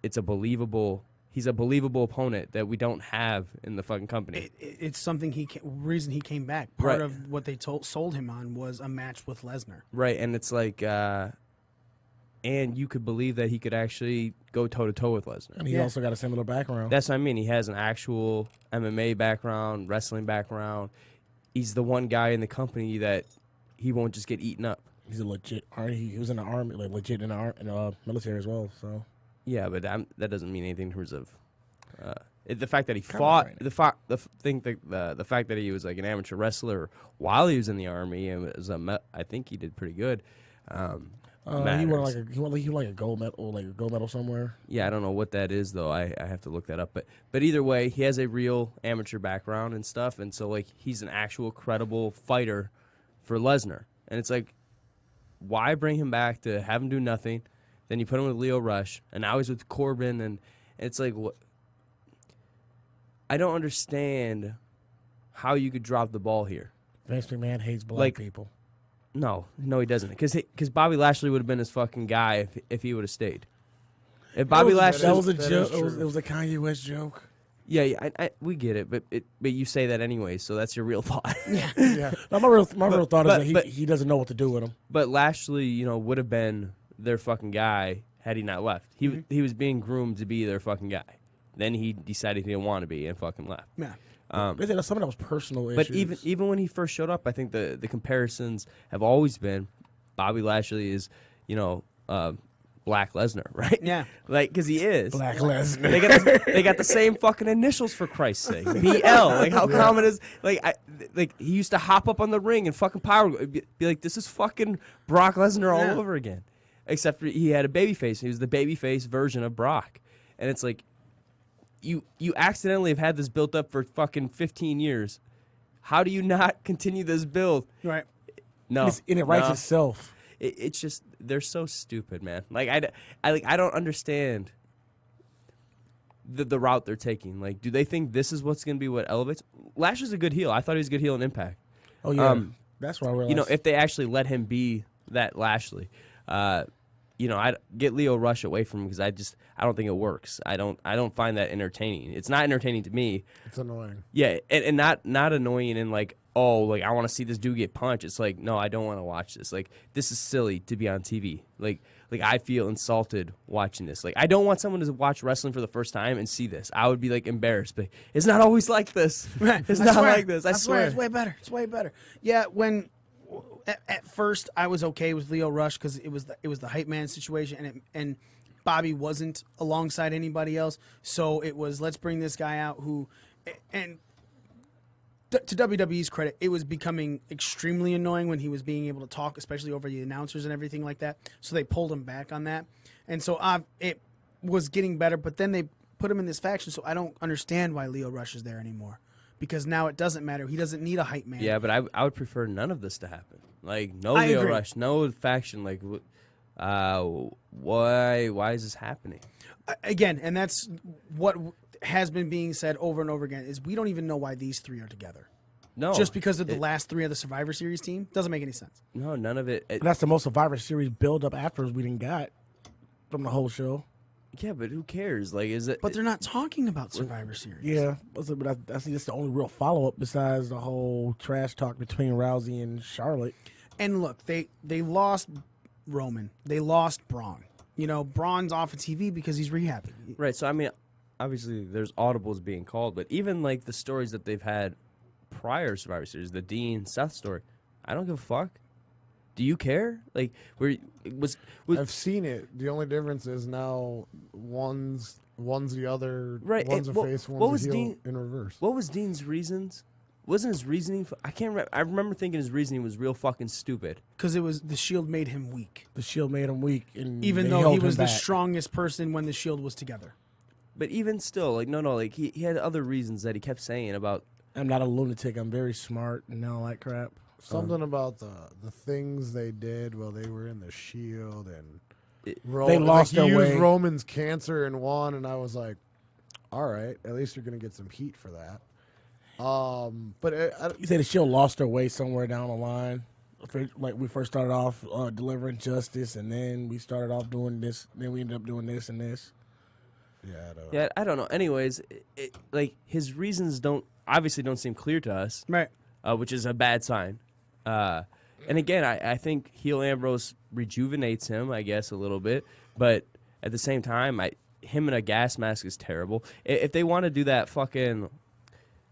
He's a believable opponent that we don't have in the fucking company. It's something reason he came back. Part Right. of what they sold him on was a match with Lesnar. Right, and it's like, and you could believe that he could actually go toe-to-toe with Lesnar. And he also got a similar background. That's what I mean. He has an actual MMA background, wrestling background. He's the one guy in the company that he won't just get eaten up. He's a legit. He was in the army, like legit in the military as well. So Yeah, but that doesn't mean anything in terms of the fact that he Kind of fought. training. The fact that he was like an amateur wrestler while he was in the army and I think he did pretty good. he won matters. like a gold medal somewhere. Yeah, I don't know what that is though. I have to look that up. But either way, he has a real amateur background and stuff, and so like he's an actual credible fighter for Lesnar. And it's like, why bring him back to have him do nothing? Then you put him with Leo Rush, and now he's with Corbin, and it's like, what? I don't understand how you could drop the ball here. Vince McMahon hates black Like- people. No, he doesn't. Because Bobby Lashley would have been his fucking guy if he would have stayed. If Bobby Lashley, That was a That joke. is It was a Kanye West joke. yeah, we get it, but you say that anyway, so that's your real thought. Yeah. No, my real thought but- is that he doesn't know what to do with him. But Lashley, would have been their fucking guy had he not left. He was being groomed to be their fucking guy. Then he decided he didn't want to be and fucking left. Yeah. They said some of that was personal But issues. even when he first showed up, I think the comparisons have always been Bobby Lashley is, Black Lesnar, right? Yeah. Like, because he is. Black Lesnar. They got the same fucking initials, for Christ's sake. BL. Like, how common is, like, he used to hop up on the ring and fucking be like, this is fucking Brock Lesnar all over again. Except for he had a babyface. He was the babyface version of Brock. And it's like, you accidentally have had this built up for fucking 15 years. How do you not continue this build? Right. No. And it writes itself. It's just, they're so stupid, man. Like, I don't understand the route they're taking. Like, do they think this is what's going to be what elevates? Lashley's a good heel. I thought he was a good heel in Impact. Oh, yeah. That's what I realized. You know, if they actually let him be that Lashley, you know, I'd get Leo Rush away from him because I don't think it works. I don't find that entertaining. It's not entertaining to me. It's annoying. Yeah, and not annoying and like, oh, like I want to see this dude get punched. It's like, no, I don't want to watch this. Like, this is silly to be on TV. Like I feel insulted watching this. Like, I don't want someone to watch wrestling for the first time and see this. I would be like embarrassed. But it's not always like this. It's not like this. I swear. It's way better. It's way better. Yeah, when at first I was okay with Leo Rush because it was the hype man situation, and Bobby wasn't alongside anybody else, so it was, let's bring this guy out who, and to WWE's credit, it was becoming extremely annoying when he was being able to talk, especially over the announcers and everything like that. So they pulled him back on that, and so it was getting better. But then they put him in this faction, so I don't understand why Leo Rush is there anymore, because now it doesn't matter. He doesn't need a hype man. Yeah, but I would prefer none of this to happen. Like, no I Leo agree. Rush, no faction. Like, why is this happening? Again, and that's what has been being said over and over again, is we don't even know why these three are together. No, Just because of the last three of the Survivor Series team doesn't make any sense. No, none of it. That's the most Survivor Series build-up afterwards we didn't got from the whole show. Yeah, but who cares? Like, is it? But they're not talking about Survivor Series. Yeah, but I think that's the only real follow-up besides the whole trash talk between Rousey and Charlotte. And look, they lost Roman. They lost Braun. You know, Braun's off of TV because he's rehabbing. Right. So I mean, obviously there's audibles being called, but even like the stories that they've had prior Survivor Series, the Dean Seth story, I don't give a fuck. Do you care? Like, I've seen it. The only difference is now one's the other. Right. One's and a what- face, what one's was a heel Dean- in reverse. What was Dean's reasons? Wasn't his reasoning? I can't remember. I remember thinking his reasoning was real fucking stupid. Because it was the Shield made him weak. The Shield made him weak, and Even they though held he him was the back. strongest person when the Shield was together. But even still, like, no, like he had other reasons that he kept saying about. I'm not a lunatic. I'm very smart and all that crap. Something about the things they did while they were in the Shield, and They lost he their used way. Roman's cancer and won, and I was like, all right, at least you're gonna get some heat for that. But You say the Shield lost their way somewhere down the line. Like we first started off delivering justice, and then we started off doing this. Then we ended up doing this and this. Yeah, I don't know. Anyways, like his reasons obviously don't seem clear to us, Right. which is a bad sign. And again, I think heel Ambrose rejuvenates him, I guess, a little bit. But at the same time, him in a gas mask is terrible. If they want to do that fucking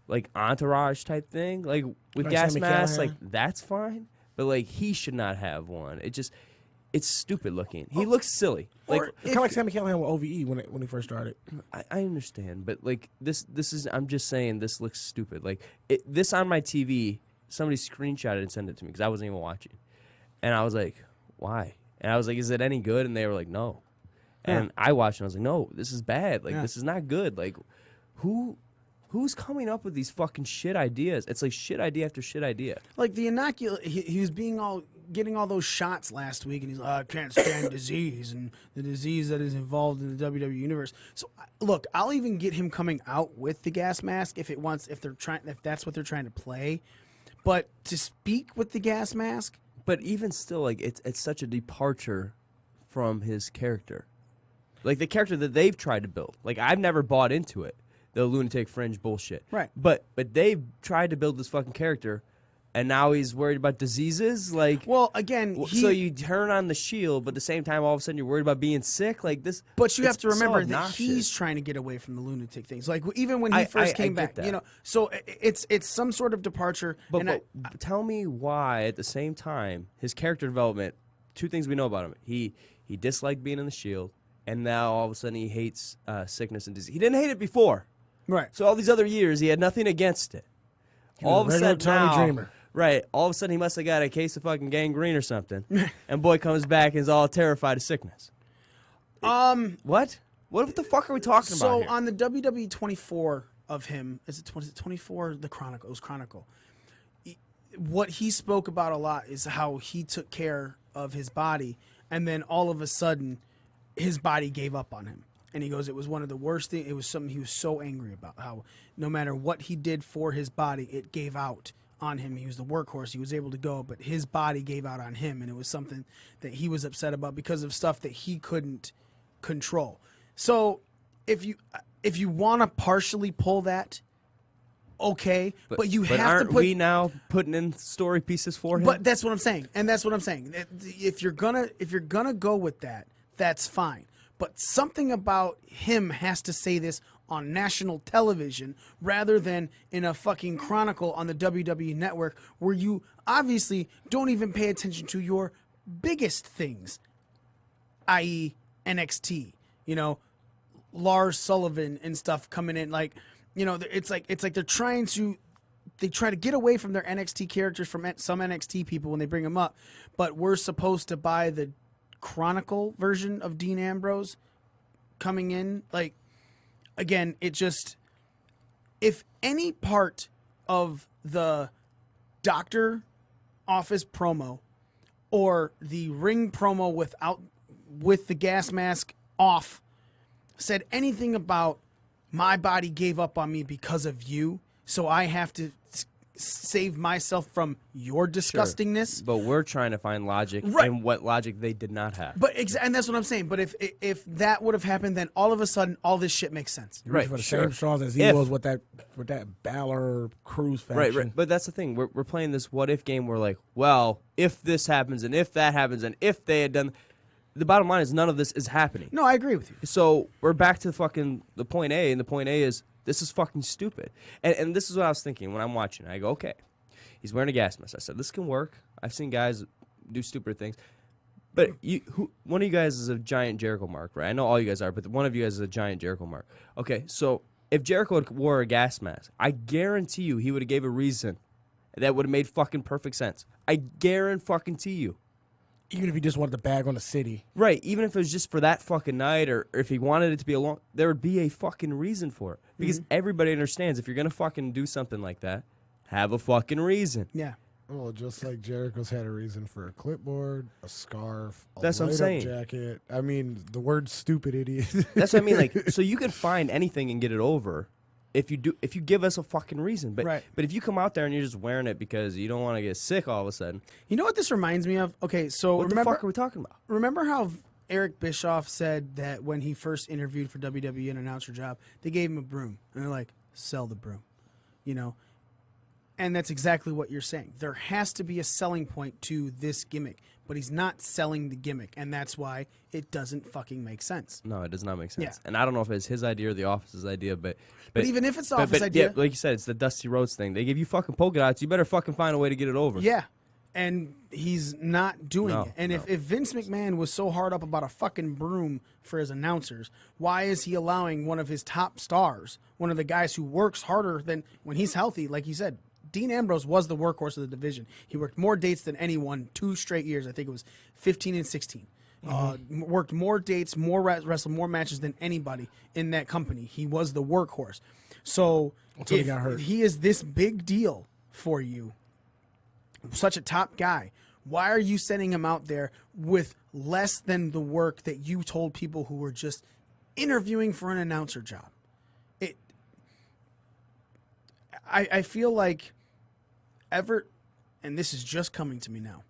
like entourage type thing, like with Like gas Sami masks, like Callihan? that's fine. But like he should not have one. It's stupid looking. He looks silly. Like Kind of like Sami Callihan with OVE when he first started. I understand, but like this is I'm just saying this looks stupid. Like this on my TV, somebody screenshotted and sent it to me because I wasn't even watching, and I was like, why? And I was like, is it any good? And they were like, no. And I watched and I was like, no, this is bad. Like this is not good. Like who's coming up with these fucking shit ideas? It's like shit idea after shit idea. Like the inoculate, he was getting all those shots last week, and he's like, I can't stand disease and the disease that is involved in the WWE universe. So look, I'll even get him coming out with the gas mask if that's what they're trying to play. But to speak with the gas mask, But even still, like it's such a departure from his character, like the character that they've tried to build. Like I've never bought into it, the lunatic fringe bullshit. Right. But they've tried to build this fucking character, and now he's worried about diseases. Like, well, again, so you turn on the Shield, but at the same time, all of a sudden you're worried about being sick. Like this. But you have to it's so remember that obnoxious. he's trying to get away from the lunatic things. Like even when he first I came get back, that. So it's some sort of departure. But tell me why, at the same time, his character development two things we know about him. He disliked being in the Shield, and now all of a sudden he hates sickness and disease. He didn't hate it before. Right. So all these other years, he had nothing against it. All of a sudden Tommy now, Dreamer. right, all of a sudden he must have got a case of fucking gangrene or something, and boy comes back and is all terrified of sickness. What? What the fuck are we talking about So here? on the WWE 24 of him, is it 24? The Chronicle. It was Chronicle. What he spoke about a lot is how he took care of his body, and then all of a sudden, his body gave up on him. And he goes, it was one of the worst things. It was something he was so angry about, how no matter what he did for his body, it gave out on him. He was the workhorse. He was able to go, but his body gave out on him, and it was something that he was upset about because of stuff that he couldn't control. So if you want to partially pull that, okay, but you have aren't to put. we now putting in story pieces for him? But that's what I'm saying, and that's what I'm saying. If you're gonna go with that, that's fine. But something about him has to say this on national television rather than in a fucking Chronicle on the WWE Network, where you obviously don't even pay attention to your biggest things, i.e. NXT. You know, Lars Sullivan and stuff coming in, like, you know, it's like they try to get away from their NXT characters from some NXT people when they bring them up, but we're supposed to buy the Chronicle version of Dean Ambrose coming in. Like, again, it just, if any part of the doctor office promo or the ring promo with the gas mask off said anything about my body gave up on me because of you, so I have to save myself from your disgustingness. But we're trying to find logic, Right. and what logic they did not have. But and that's what I'm saying. But if that would have happened, then all of a sudden all this shit makes sense. Right, for the same straws as he was with that Balor Cruz faction. Right. But that's the thing. We're playing this what if game. We're like, well, if this happens, and if that happens, and if they had done. The bottom line is none of this is happening. No, I agree with you. So we're back to the point A, and the point A is this is fucking stupid. And this is what I was thinking when I'm watching. I go, okay, he's wearing a gas mask. I said, this can work. I've seen guys do stupid things. But one of you guys is a giant Jericho mark, right? I know all you guys are, but one of you guys is a giant Jericho mark. Okay, so if Jericho had wore a gas mask, I guarantee you he would have gave a reason that would have made fucking perfect sense. I guarantee you. Even if he just wanted to bag on the city. Right, even if it was just for that fucking night or if he wanted it to be there would be a fucking reason for it. Because everybody understands if you're going to fucking do something like that, have a fucking reason. Yeah. Well, just like Jericho's had a reason for a clipboard, a scarf, a That's what I'm light-up saying. jacket. I mean, the word "stupid idiot." That's what I mean. Like, so you can find anything and get it over if you give us a fucking reason. But Right. but if you come out there and you're just wearing it because you don't want to get sick all of a sudden, You know what this reminds me of? Okay, so what the fuck are we talking about? remember how Eric Bischoff said that when he first interviewed for WWE an announcer job, they gave him a broom. And they're like, sell the broom. You know? And that's exactly what you're saying. There has to be a selling point to this gimmick. But he's not selling the gimmick. And that's why it doesn't fucking make sense. No, it does not make sense. Yeah. And I don't know if it's his idea or the office's idea, but even if it's the office but, idea. yeah, like you said, it's the Dusty Rhodes thing. They give you fucking polka dots. You better fucking find a way to get it over. Yeah. And he's not doing No, it. And no. if Vince McMahon was so hard up about a fucking broom for his announcers, why is he allowing one of his top stars, one of the guys who works harder than when he's healthy, like you said, Dean Ambrose was the workhorse of the division. He worked more dates than anyone 2 straight years. I think it was 15 and 16. Worked more dates, wrestled more matches than anybody in that company. He was the workhorse. So Until he if got hurt. he is this big deal for you, such a top guy, why are you sending him out there with less than the work that you told people who were just interviewing for an announcer job? I feel like and this is just coming to me now,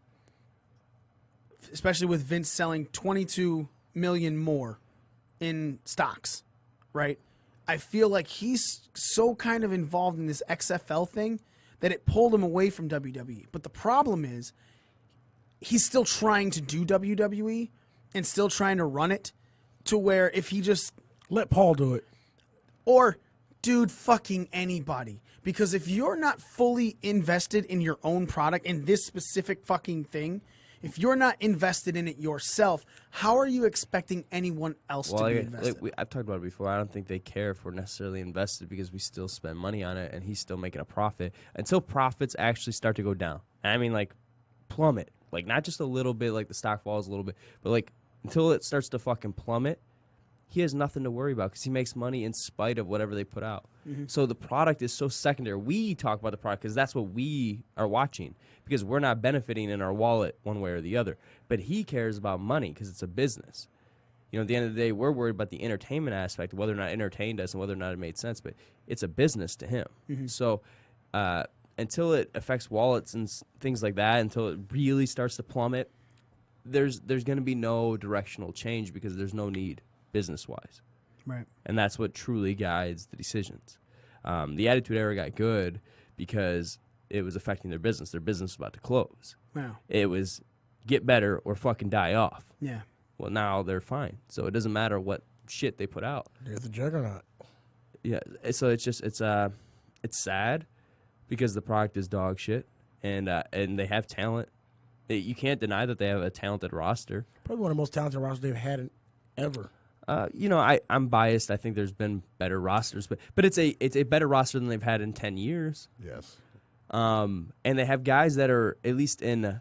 especially with Vince selling 22 million more in stocks, right? I feel like he's so kind of involved in this XFL thing that it pulled him away from WWE. But the problem is he's still trying to do WWE and still trying to run it to where if he just Let Paul do it. or dude, fucking anybody. Because if you're not fully invested in your own product, in this specific fucking thing, If you're not invested in it yourself, how are you expecting anyone else to be invested? I've talked about it before. I don't think they care if we're necessarily invested because we still spend money on it and he's still making a profit until profits actually start to go down. I mean, like, plummet. Like, not just a little bit, like the stock falls a little bit, but like until it starts to fucking plummet, he has nothing to worry about because he makes money in spite of whatever they put out. So the product is so secondary. We talk about the product because that's what we are watching because we're not benefiting in our wallet one way or the other. But he cares about money because it's a business. You know, at the end of the day, we're worried about the entertainment aspect, whether or not it entertained us and whether or not it made sense. But it's a business to him. So until it affects wallets and things like that, until it really starts to plummet, there's going to be no directional change because there's no need business-wise. Right. And that's what truly guides the decisions. The Attitude Era got good because it was affecting their business. Their business was about to close. Wow. It was get better or fucking die off. Yeah. Well, now they're fine. So it doesn't matter what shit they put out. There's the juggernaut. Yeah. So it's just it's sad because the product is dog shit and they have talent. You can't deny that they have a talented roster. Probably one of the most talented rosters they've had ever. You know, I'm biased. I think there's been better rosters, but it's a better roster than they've had in 10 years. Yes. And they have guys that are at least in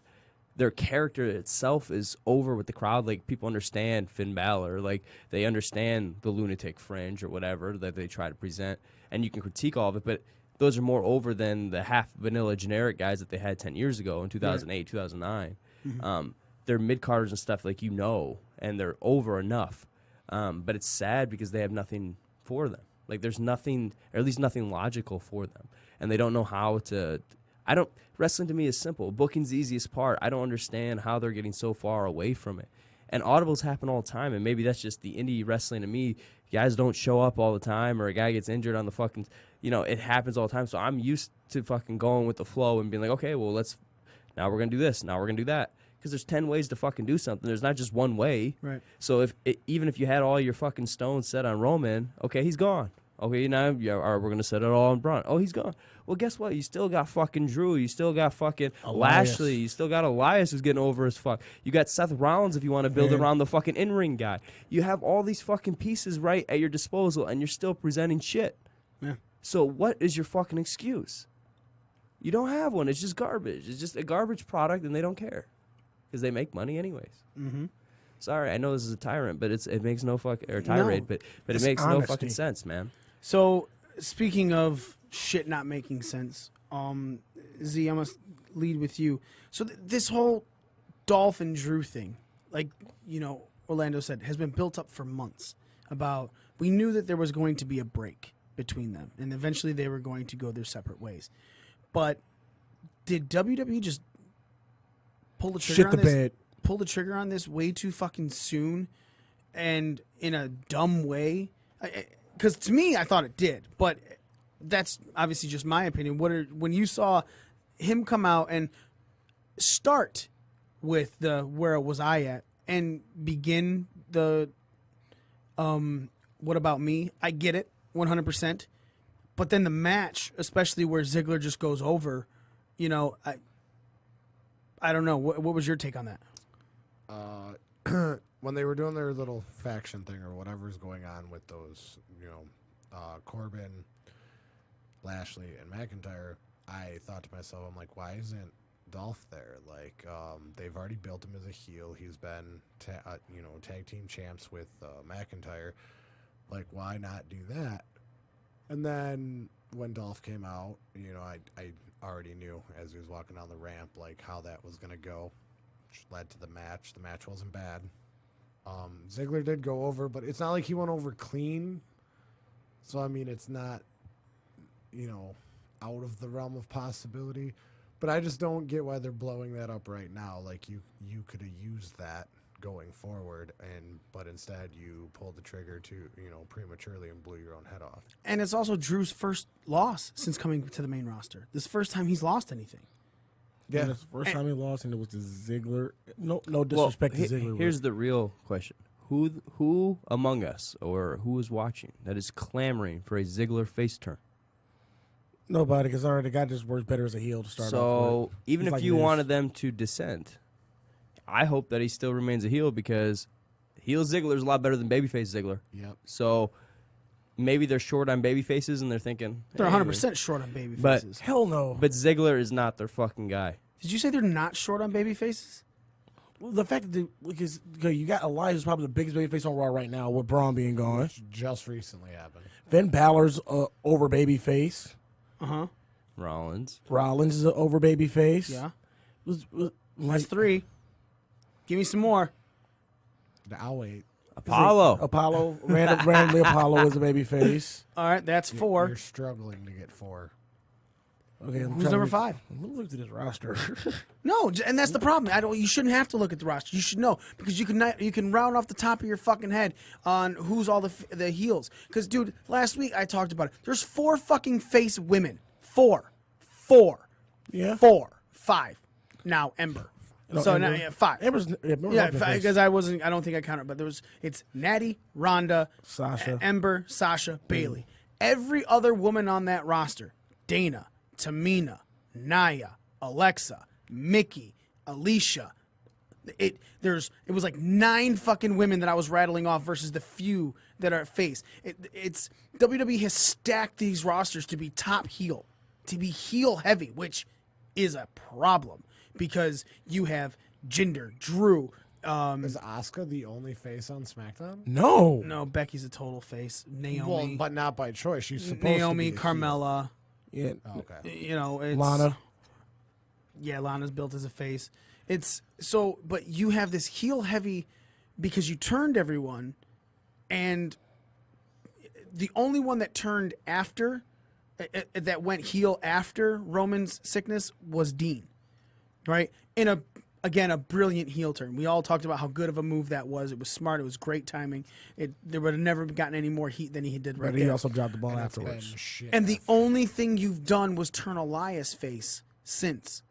their character itself is over with the crowd. Like people understand Finn Balor, like they understand the lunatic fringe or whatever that they try to present, and you can critique all of it, but those are more over than the half vanilla generic guys that they had 10 years ago in 2008, 2009. They're mid-carders and stuff like and they're over enough. But it's sad because they have nothing for them. Like there's nothing, or at least nothing logical for them. And they don't know how to, wrestling to me is simple. Booking's the easiest part. I don't understand how they're getting so far away from it. And audibles happen all the time, and maybe that's just the indie wrestling to me. Guys don't show up all the time, or a guy gets injured on the fucking, it happens all the time. So I'm used to fucking going with the flow and being like, okay, well, now we're going to do this, now we're going to do that. Because there's 10 ways to fucking do something. There's not just one way. Right. So even if you had all your fucking stones set on Roman, okay, he's gone. Okay, now we're going to set it all on Braun. Oh, he's gone. Well, guess what? You still got fucking Drew. You still got fucking Lashley. You still got Elias who's getting over as fuck. You got Seth Rollins if you want to build around the fucking in-ring guy. You have all these fucking pieces right at your disposal, and you're still presenting shit. Yeah. So what is your fucking excuse? You don't have one. It's just garbage. It's just a garbage product, and they don't care. Because they make money anyways. Sorry, I know this is a tyrant, but it makes no fuck or tirade, but it makes no fucking sense, man. So speaking of shit not making sense, Z, I must lead with you. So this whole Dolph and Drew thing, like Orlando said, has been built up for months. We knew that there was going to be a break between them, and eventually they were going to go their separate ways. But did WWE just pull the trigger on this way too fucking soon and in a dumb way? Because to me, I thought it did, but that's obviously just my opinion. When you saw him come out and start with the "Where Was I At" and begin the "What About Me," I get it 100%, but then the match, especially where Ziggler just goes over, I don't know. What was your take on that? When they were doing their little faction thing or whatever's going on with those, Corbin, Lashley, and McIntyre, I thought to myself, I'm like, why isn't Dolph there? Like, they've already built him as a heel. He's been, tag team champs with McIntyre. Like, why not do that? And then when Dolph came out, I already knew as he was walking down the ramp, like, how that was going to go. Which led to the match. The match wasn't bad. Ziggler did go over, but it's not like he went over clean. So, I mean, it's not, out of the realm of possibility. But I just don't get why they're blowing that up right now. Like, you could have used that going forward, but instead you pulled the trigger to, prematurely and blew your own head off. And it's also Drew's first loss since coming to the main roster. This is the first time he's lost anything. Yeah, the first time he lost, and it was to Ziggler. No disrespect to Ziggler. Here's the real question: Who among us, or who is watching, that is clamoring for a Ziggler face turn? Nobody, because already the guy just works better as a heel to start off with. So even if you wanted them to descend, I hope that he still remains a heel because heel Ziggler is a lot better than babyface Ziggler. Yep. So maybe they're short on baby faces and they're thinking They're hey, 100% short on baby But- faces. Hell no. But Ziggler is not their fucking guy. Did you say they're not short on baby faces? Well, the fact that because you got Elias, who's probably the biggest babyface on Raw right now, with Braun being gone. Which just recently happened. Finn Balor's over babyface. Uh-huh. Rollins. Rollins is an over babyface. Yeah. Like, That's 3. Give me some more. I'll wait. Apollo. Apollo, randomly Apollo is a babyface. All right, that's 4. You're struggling to get 4. Okay, Who's number 5? Look at this roster. No, and that's the problem. You shouldn't have to look at the roster. You should know because you can round off the top of your fucking head on who's all the heels. Because dude, last week I talked about it. There's 4 fucking face women. 4. Yeah. 4. 5. Now Ember. No, So Ember. now 5. Ember's Because I don't think I counted, but it's Natty, Ronda, Sasha. Ember, Sasha, Bailey. Every other woman on that roster, Dana, Tamina, Nia, Alexa, Mickey, Alicia. It was like 9 fucking women that I was rattling off versus the few that are face. It's WWE has stacked these rosters to be top heel, to be heel heavy, which is a problem because you have Jinder, Drew. Is Asuka the only face on SmackDown? No, Becky's a total face. Naomi, Well, but not by choice. She's supposed Naomi, to be a Carmella. Yeah. heel. Oh, okay. You know, it's Lana. Yeah, Lana's built as a face. It's so, but you have this heel heavy because you turned everyone, and the only one that turned after, that went heel after Roman's sickness was Dean, right? In a brilliant heel turn. We all talked about how good of a move that was. It was smart. It was great timing. There would have never gotten any more heat than he did right But he there. also dropped the ball And it's been afterwards. shit And the after. only thing you've done was turn Elias face since.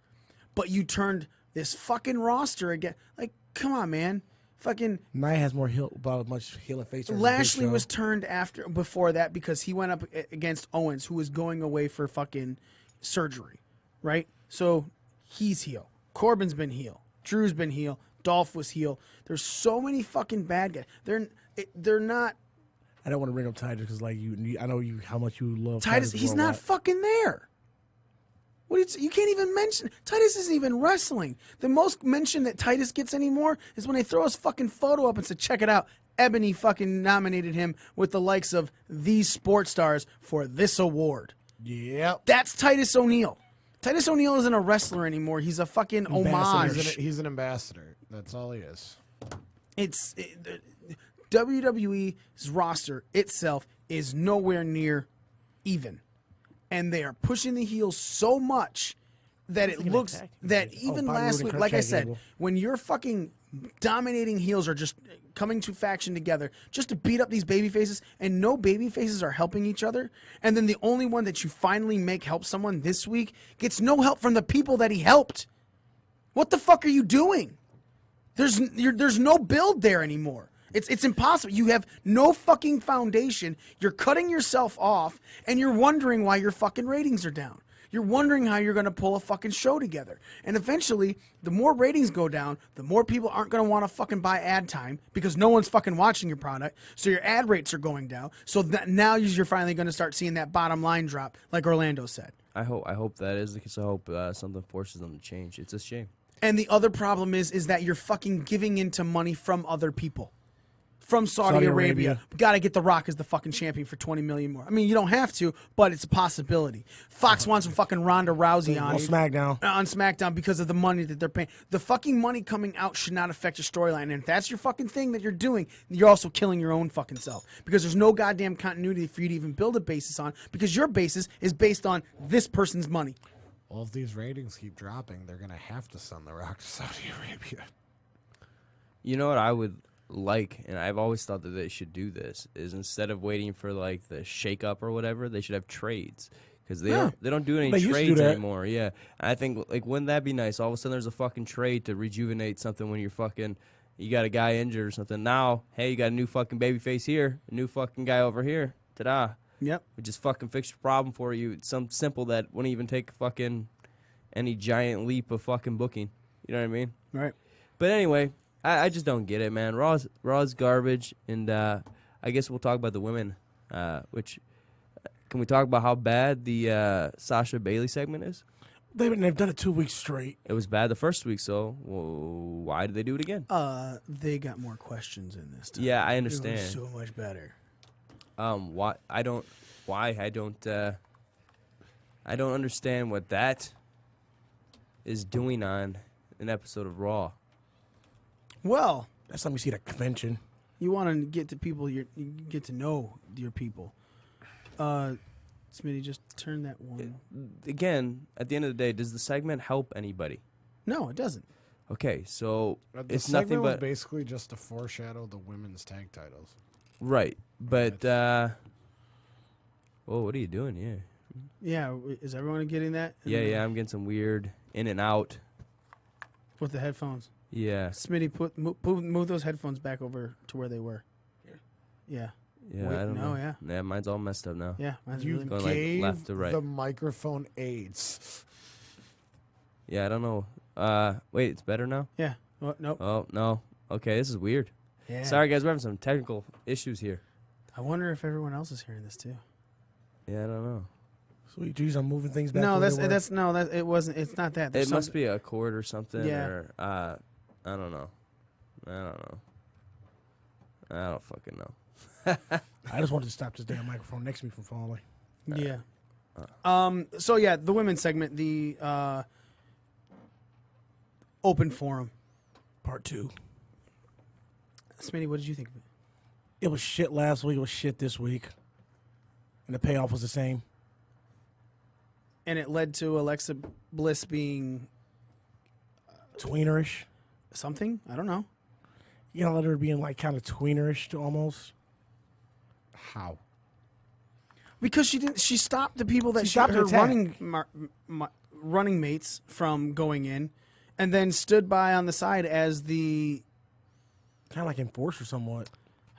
But you turned this fucking roster again. Like, come on, man. Fucking Nia has more heel, about as much heel and face. as Big Lashley Show. was turned before that because he went up against Owens, who was going away for fucking surgery, right? So he's heel. Corbin's been heel. Drew's been heel. Dolph was heel. There's so many fucking bad guys. They're not. I don't want to bring up Titus because, like I know how much you love Titus, he's not worldwide. fucking there. You can't even mention Titus isn't even wrestling. The most mention that Titus gets anymore is when they throw his fucking photo up and say, "Check it out, Ebony fucking nominated him with the likes of these sports stars for this award." Yep. That's Titus O'Neil. Titus O'Neil isn't a wrestler anymore. He's a fucking homage. He's an ambassador. That's all he is. WWE's roster itself is nowhere near even. And they are pushing the heels so much that it looks that even Bobby last Roode and week, Kurt like I Angle. said, when your fucking dominating heels are just coming to faction together just to beat up these baby faces, and no baby faces are helping each other, and then the only one that you finally make help someone this week gets no help from the people that he helped. What the fuck are you doing? There's no build there anymore. It's impossible. You have no fucking foundation. You're cutting yourself off, and you're wondering why your fucking ratings are down. You're wondering how you're going to pull a fucking show together. And eventually, the more ratings go down, the more people aren't going to want to fucking buy ad time because no one's fucking watching your product. So your ad rates are going down. So now you're finally going to start seeing that bottom line drop, like Orlando said. I hope that is the case. I hope something forces them to change. It's a shame. And the other problem is that you're fucking giving into money from other people. From Saudi Arabia. Got to get The Rock as the fucking champion for $20 million more. I mean, you don't have to, but it's a possibility. Fox wants some fucking Ronda Rousey on SmackDown because of the money that they're paying. The fucking money coming out should not affect your storyline. And if that's your fucking thing that you're doing, you're also killing your own fucking self because there's no goddamn continuity for you to even build a basis on because your basis is based on this person's money. Well, if these ratings keep dropping, they're going to have to send The Rock to Saudi Arabia. You know what I would like, and I've always thought that they should do this, is instead of waiting for like the shake-up or whatever, they should have trades. Because they don't do any They used to do trades that. anymore. Yeah, I think like wouldn't that be nice? All of a sudden, there's a fucking trade to rejuvenate something when you got a guy injured or something. Now, hey, you got a new fucking babyface here, a new fucking guy over here. Ta-da! Yep. We just fucking fixed your problem for you. It's something simple that wouldn't even take fucking any giant leap of fucking booking. You know what I mean? Right. But anyway, I just don't get it, man. Raw's garbage, and I guess we'll talk about the women. Which can we talk about how bad the Sasha Bailey segment is? They've done it 2 weeks straight. It was bad the first week, so why did they do it again? They got more questions in this time. Yeah, I It understand. was so much better. Why I don't understand what that is doing on an episode of Raw. Well, That's something you see at a convention. you want to get to people. You get to know your people. Smitty, just turn that one. Again, at the end of the day, does the segment help anybody? No, it doesn't. Okay, so The it's segment nothing was but basically just to foreshadow the women's tag titles. right. But what are you doing here? Yeah, is everyone getting that? Yeah, I'm getting some weird in and out. With the headphones. Yeah, Smitty, move those headphones back over to where they were. Yeah. yeah. Wait, I don't no, know. yeah. Mine's all messed up now. Yeah, mine's You really Going, like, gave left to right. the microphone aids. Yeah, I don't know. Wait, it's better now? Yeah. Oh, nope. Oh, no. Okay, this is weird. Yeah. Sorry, guys, we're having some technical issues here. I wonder if everyone else is hearing this too. Yeah, I don't know. Sweet Jesus, I'm moving things back. No, to where that's they were. it wasn't. It's not that. There's It must some- be a cord or something, Yeah. or I don't know. I don't fucking know. I just wanted to stop this damn microphone next to me from falling. Yeah. So yeah, the women's segment, the open forum. Part 2. Smitty, what did you think of it? It was shit last week. It was shit this week. And the payoff was the same. And it led to Alexa Bliss being Tweenerish. something. I don't know. You know, let her being like kind of tweenerish to almost. How? Because she didn't. She stopped the people that She stopped her the attack. running mates from going in, and then stood by on the side as the. Kind of like enforcer somewhat.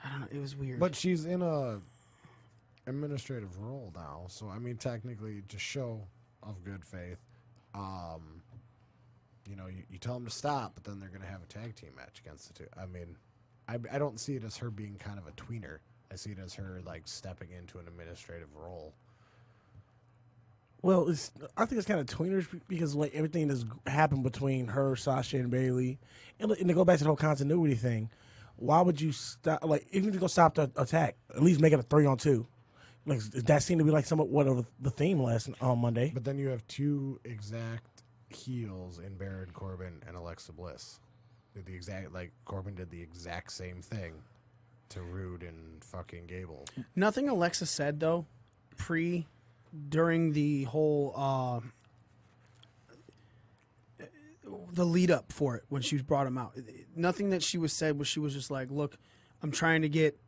I don't know. It was weird. But she's in a administrative role now, so I mean, technically, just show of good faith. You know, you tell them to stop, but then they're going to have a tag team match against the two. I mean, I don't see it as her being kind of a tweener. I see it as her like stepping into an administrative role. Well, I think it's kind of tweenerish because like everything that's happened between her, Sasha, and Bailey, and to go back to the whole continuity thing, why would you stop? Like, even if you go stop the attack, at least make it a 3-on-2. Like that seemed to be like somewhat what of the theme last on Monday. But then you have two exact heels in Baron Corbin and Alexa Bliss. Did the exact Corbin did the exact same thing to Rude and fucking Gable. Nothing Alexa said though, during the whole the lead up for it when she brought him out. Nothing that she was said was she was just like, look, I'm trying to get,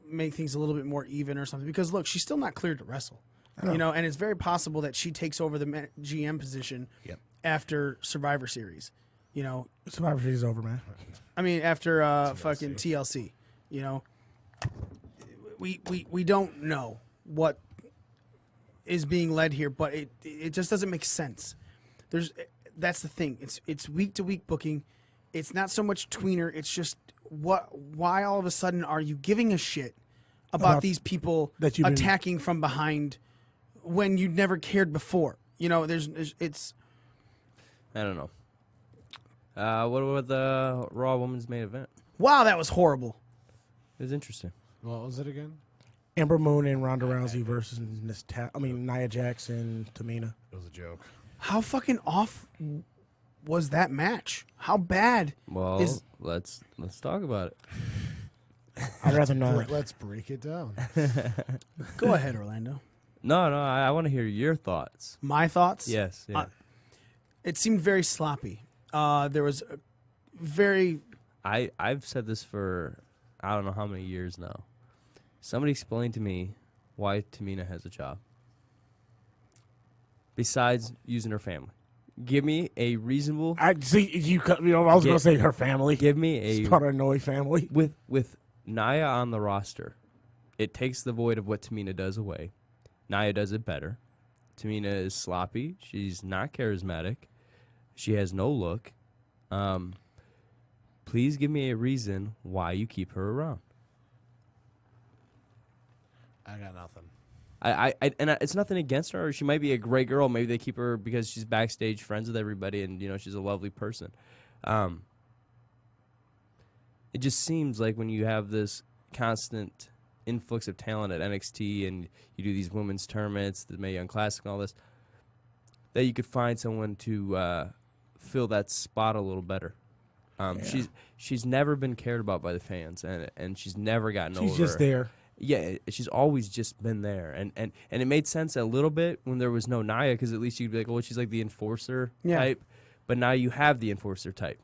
make things a little bit more even or something. Because look, she's still not cleared to wrestle. And it's very possible that she takes over the GM position after Survivor Series. Survivor Series is over, man. I mean, after fucking TLC. We don't know what is being led here, but it just doesn't make sense. That's the thing. It's week to week booking. It's not so much tweener. It's just why all of a sudden are you giving a shit about these people that you've been- attacking from behind when you never cared before? It's. I don't know. What about the Raw Women's Main Event? Wow, that was horrible. It was interesting. What was it again? Ember Moon and Ronda Rousey versus Nia Jax and Tamina. It was a joke. How fucking off was that match? How bad? Well, let's talk about it. I'd rather not. Let's break it down. Go ahead, Orlando. No, I want to hear your thoughts. My thoughts? Yes. Yeah. It seemed very sloppy. There was a very... I've said this for I don't know how many years now. Somebody explain to me why Tamina has a job. Besides using her family. Give me a reasonable... I was going to say her family. Give me a... Spartanoi family. With Nia on the roster, it takes the void of what Tamina does away. Nia does it better. Tamina is sloppy. She's not charismatic. She has no look. please give me a reason why you keep her around. I got nothing. It's nothing against her. She might be a great girl. Maybe they keep her because she's backstage friends with everybody, and she's a lovely person. It just seems like when you have this constant influx of talent at NXT, and you do these women's tournaments, the Mae Young Classic, and all this, that you could find someone to fill that spot a little better. She's never been cared about by the fans, and she's never gotten over. She's just there. Yeah, she's always just been there, and it made sense a little bit when there was no Nia, because at least you'd be like, well, she's like the enforcer type, but now you have the enforcer type,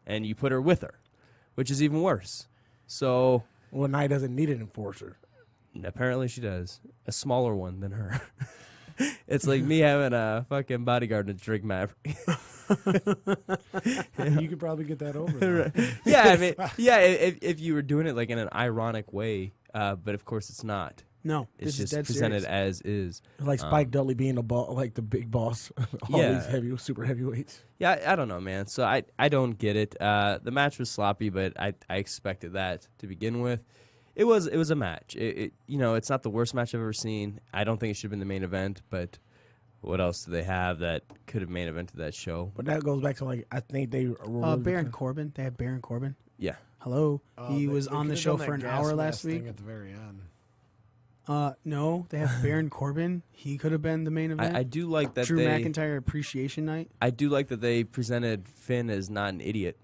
and you put her with her, which is even worse. So, well, Nia doesn't need an enforcer. Apparently she does, a smaller one than her. It's like me having a fucking bodyguard to drink Maverick. You could probably get that over. Yeah, I mean, if you were doing it like in an ironic way. But of course, it's not. No, it's this just is dead presented serious. as is. Like Spike Dudley being like the big boss. All these super heavyweights. Yeah, I don't know, man. So I don't get it. The match was sloppy, but I expected that to begin with. It was a match. It's not the worst match I've ever seen. I don't think it should have been the main event, but what else do they have that could have main evented that show? But that goes back to I think they Baron Corbin. They have Baron Corbin. Yeah. Hello. He was on the show for an hour last week. At the very end. No, they have Baron Corbin. He could have been the main event. I do like that Drew McIntyre Appreciation Night. I do like that they presented Finn as not an idiot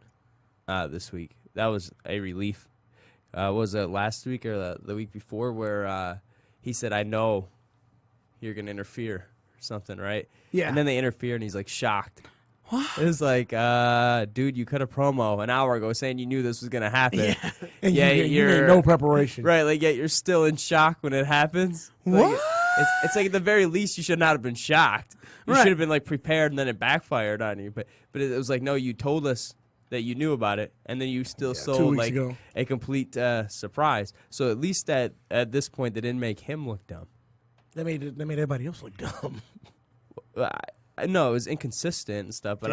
this week. That was a relief. Was it last week or the week before where he said, I know you're going to interfere or something, right? Yeah. And then they interfere and he's like shocked. What? It was like, dude, you cut a promo an hour ago saying you knew this was going to happen. Yeah. And you made no preparation. Right, like, yet you're still in shock when it happens. What? Like, it's like at the very least you should not have been shocked. You should have been like prepared, and then it backfired on you. But it was like, no, you told us that you knew about it, and then you still sold like a complete surprise. So at least at this point, they didn't make him look dumb. They made everybody else look dumb. No, it was inconsistent and stuff, but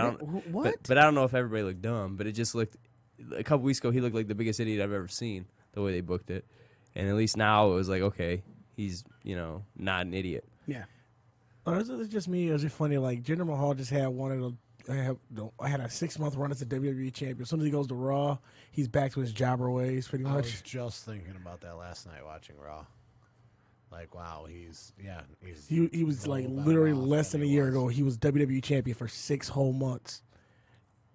But I don't know if everybody looked dumb. But it just looked, a couple weeks ago, he looked like the biggest idiot I've ever seen. The way they booked it, and at least now it was like, okay, he's not an idiot. Yeah. It's just me. It was just funny. Like Jinder Mahal just had one of the. I had a 6-month run as a WWE champion. As soon as he goes to Raw, he's back to his jobber ways, pretty much. I was just thinking about that last night watching Raw. Like, wow, he was like literally less than a year ago. He was WWE champion for 6 whole months,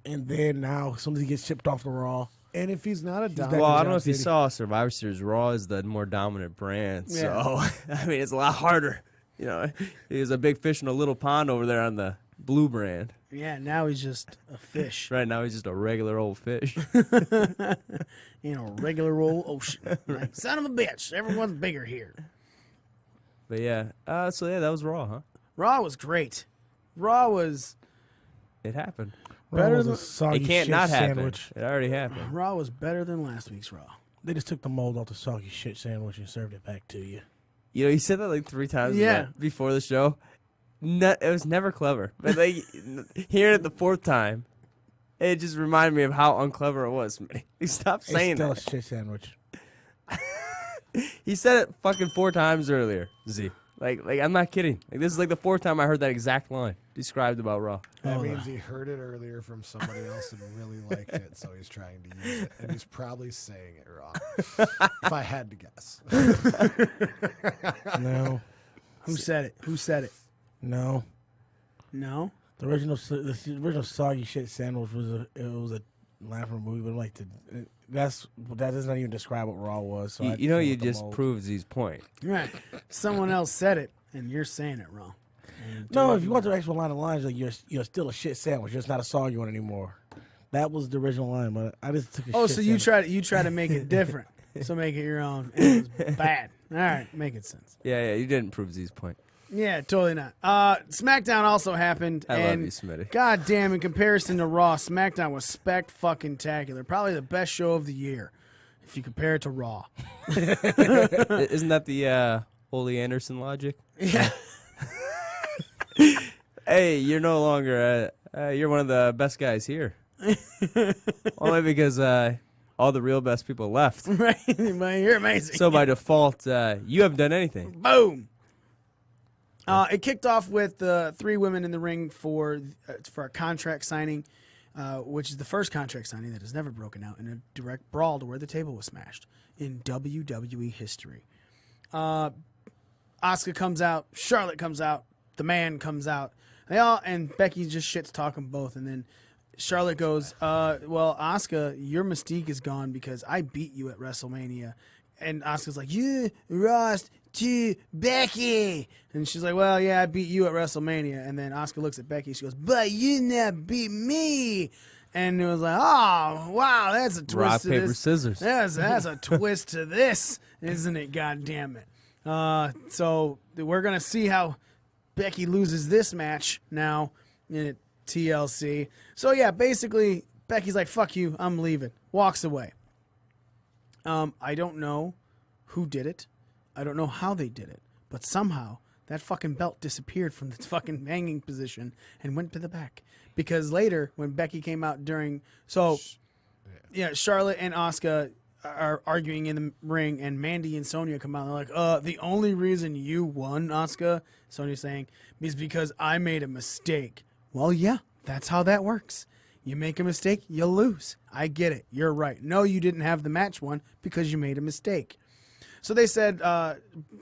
and then now, as soon as he gets shipped off to Raw, and if he's not a dominant, well, I don't know if you saw Survivor Series. Raw is the more dominant brand, so I mean, it's a lot harder. He's a big fish in a little pond over there on the blue brand. Yeah, now he's just a fish. Right now, he's just a regular old fish. In a regular old ocean. Like, son of a bitch, everyone's bigger here. But yeah, that was Raw, huh? Raw was great. Raw was... It happened. Better than soggy it can't shit not happen. sandwich. It already happened. Raw was better than last week's Raw. They just took the mold off the soggy shit sandwich and served it back to you. You said that like 3 times before the show. It was never clever. But like hearing it the 4th time, it just reminded me of how unclever it was. Stop saying that. It's still a shit sandwich. He said it fucking 4 times earlier, Z. Like I'm not kidding. Like this is like the 4th time I heard that exact line described about Raw. That means he heard it earlier from somebody else and really liked it, so he's trying to use it, and he's probably saying it wrong. If I had to guess. No. Who said it? No. No? The original soggy shit sandwich was a laughing movie, but like that does not even describe what Raw was. So you just proved Z's point. Right. Someone else said it, and you're saying it wrong. No, if you want the actual line of lines, like you're still a shit sandwich, just not a soggy one anymore. That was the original line, but I just took a shit so you sandwich. try to make it different. So make it your own. And it was bad. All right, making sense. Yeah, you didn't prove Z's point. Yeah, totally not. SmackDown also happened. I and love you, Smitty. God damn, in comparison to Raw, SmackDown was spec-fucking-tacular. Probably the best show of the year, if you compare it to Raw. Isn't that the Ole Anderson logic? Yeah. Hey, you're no longer you're one of the best guys here. Only because all the real best people left. Right? You're amazing. So by default, you haven't done anything. Boom. It kicked off with three women in the ring for a contract signing, which is the first contract signing that has never broken out in a direct brawl to where the table was smashed in WWE history. Asuka comes out, Charlotte comes out, the man comes out. And Becky just shits talking both, and then Charlotte goes, well, Asuka, your mystique is gone because I beat you at WrestleMania. And Asuka's like, you lost to Becky. And she's like, well, yeah, I beat you at WrestleMania. And then Asuka looks at Becky. She goes, but you never beat me. And it was like, oh, wow, that's a twist Rock, to paper, this. scissors. That's a twist to this, isn't it? God damn it. So we're going to see how Becky loses this match now in TLC. So, yeah, basically, Becky's like, fuck you, I'm leaving. Walks away. I don't know who did it. I don't know how they did it. But somehow that fucking belt disappeared from the fucking hanging position and went to the back. Because later, when Becky came out during... So, yeah, Charlotte and Asuka are arguing in the ring, and Mandy and Sonya come out and they're like, the only reason you won, Asuka, Sonya's saying, is because I made a mistake. Well, yeah, that's how that works. You make a mistake, you lose. I get it. You're right. No, you didn't have the match won because you made a mistake. So they said,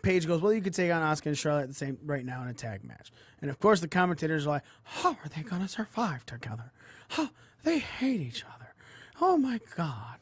Paige goes, well, you could take on Asuka and Charlotte the same right now in a tag match. And of course the commentators are like, how are they going to survive together? How they hate each other. Oh my God.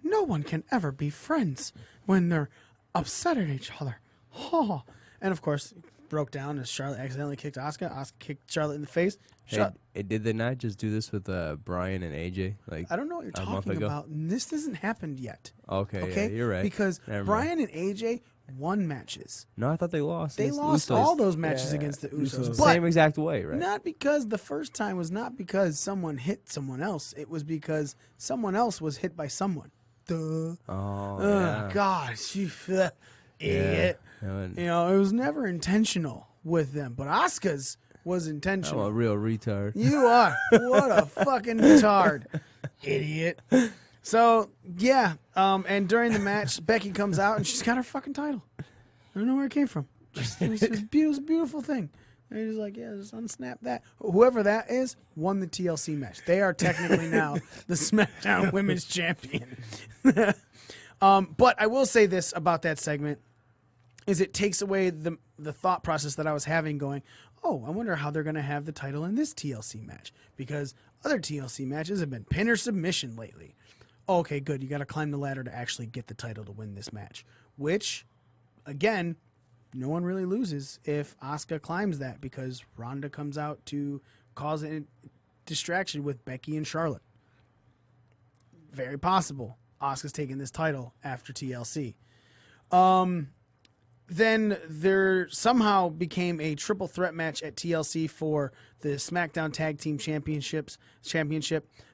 No one can ever be friends when they're upset at each other. Oh. And of course, broke down as Charlotte accidentally kicked Asuka. Asuka kicked Charlotte in the face. Hey, did they not just do this with Brian and AJ? Like I don't know what you're talking about. This hasn't happened yet. Okay, Okay, yeah, you're right. Because Never Brian mind. and AJ won matches. No, I thought they lost. They It's lost Usos. all those matches against the Usos. Usos. But Same exact way, right? not because the first time was not because someone hit someone else. It was because someone else was hit by someone. Duh. Oh, yeah. Gosh, you idiot. Yeah. You know, it was never intentional with them, but Asuka's was I'm intentional. a real retard. You are. What a fucking retard. Idiot. So, yeah. And during the match, Becky comes out and she's got her fucking title. I don't know where it came from. It was a beautiful thing. And he's like, yeah, just unsnap that. Whoever that is won the TLC match. They are technically now the SmackDown Women's Champion. But I will say this about that segment is it takes away the thought process that I was having going, oh, I wonder how they're going to have the title in this TLC match. Because other TLC matches have been pin or submission lately. Okay, good. You got to climb the ladder to actually get the title to win this match. Which, again, no one really loses if Asuka climbs that because Ronda comes out to cause a distraction with Becky and Charlotte. Very possible. Asuka's taking this title after TLC. Then there somehow became a triple threat match at TLC for the SmackDown Tag Team Championship.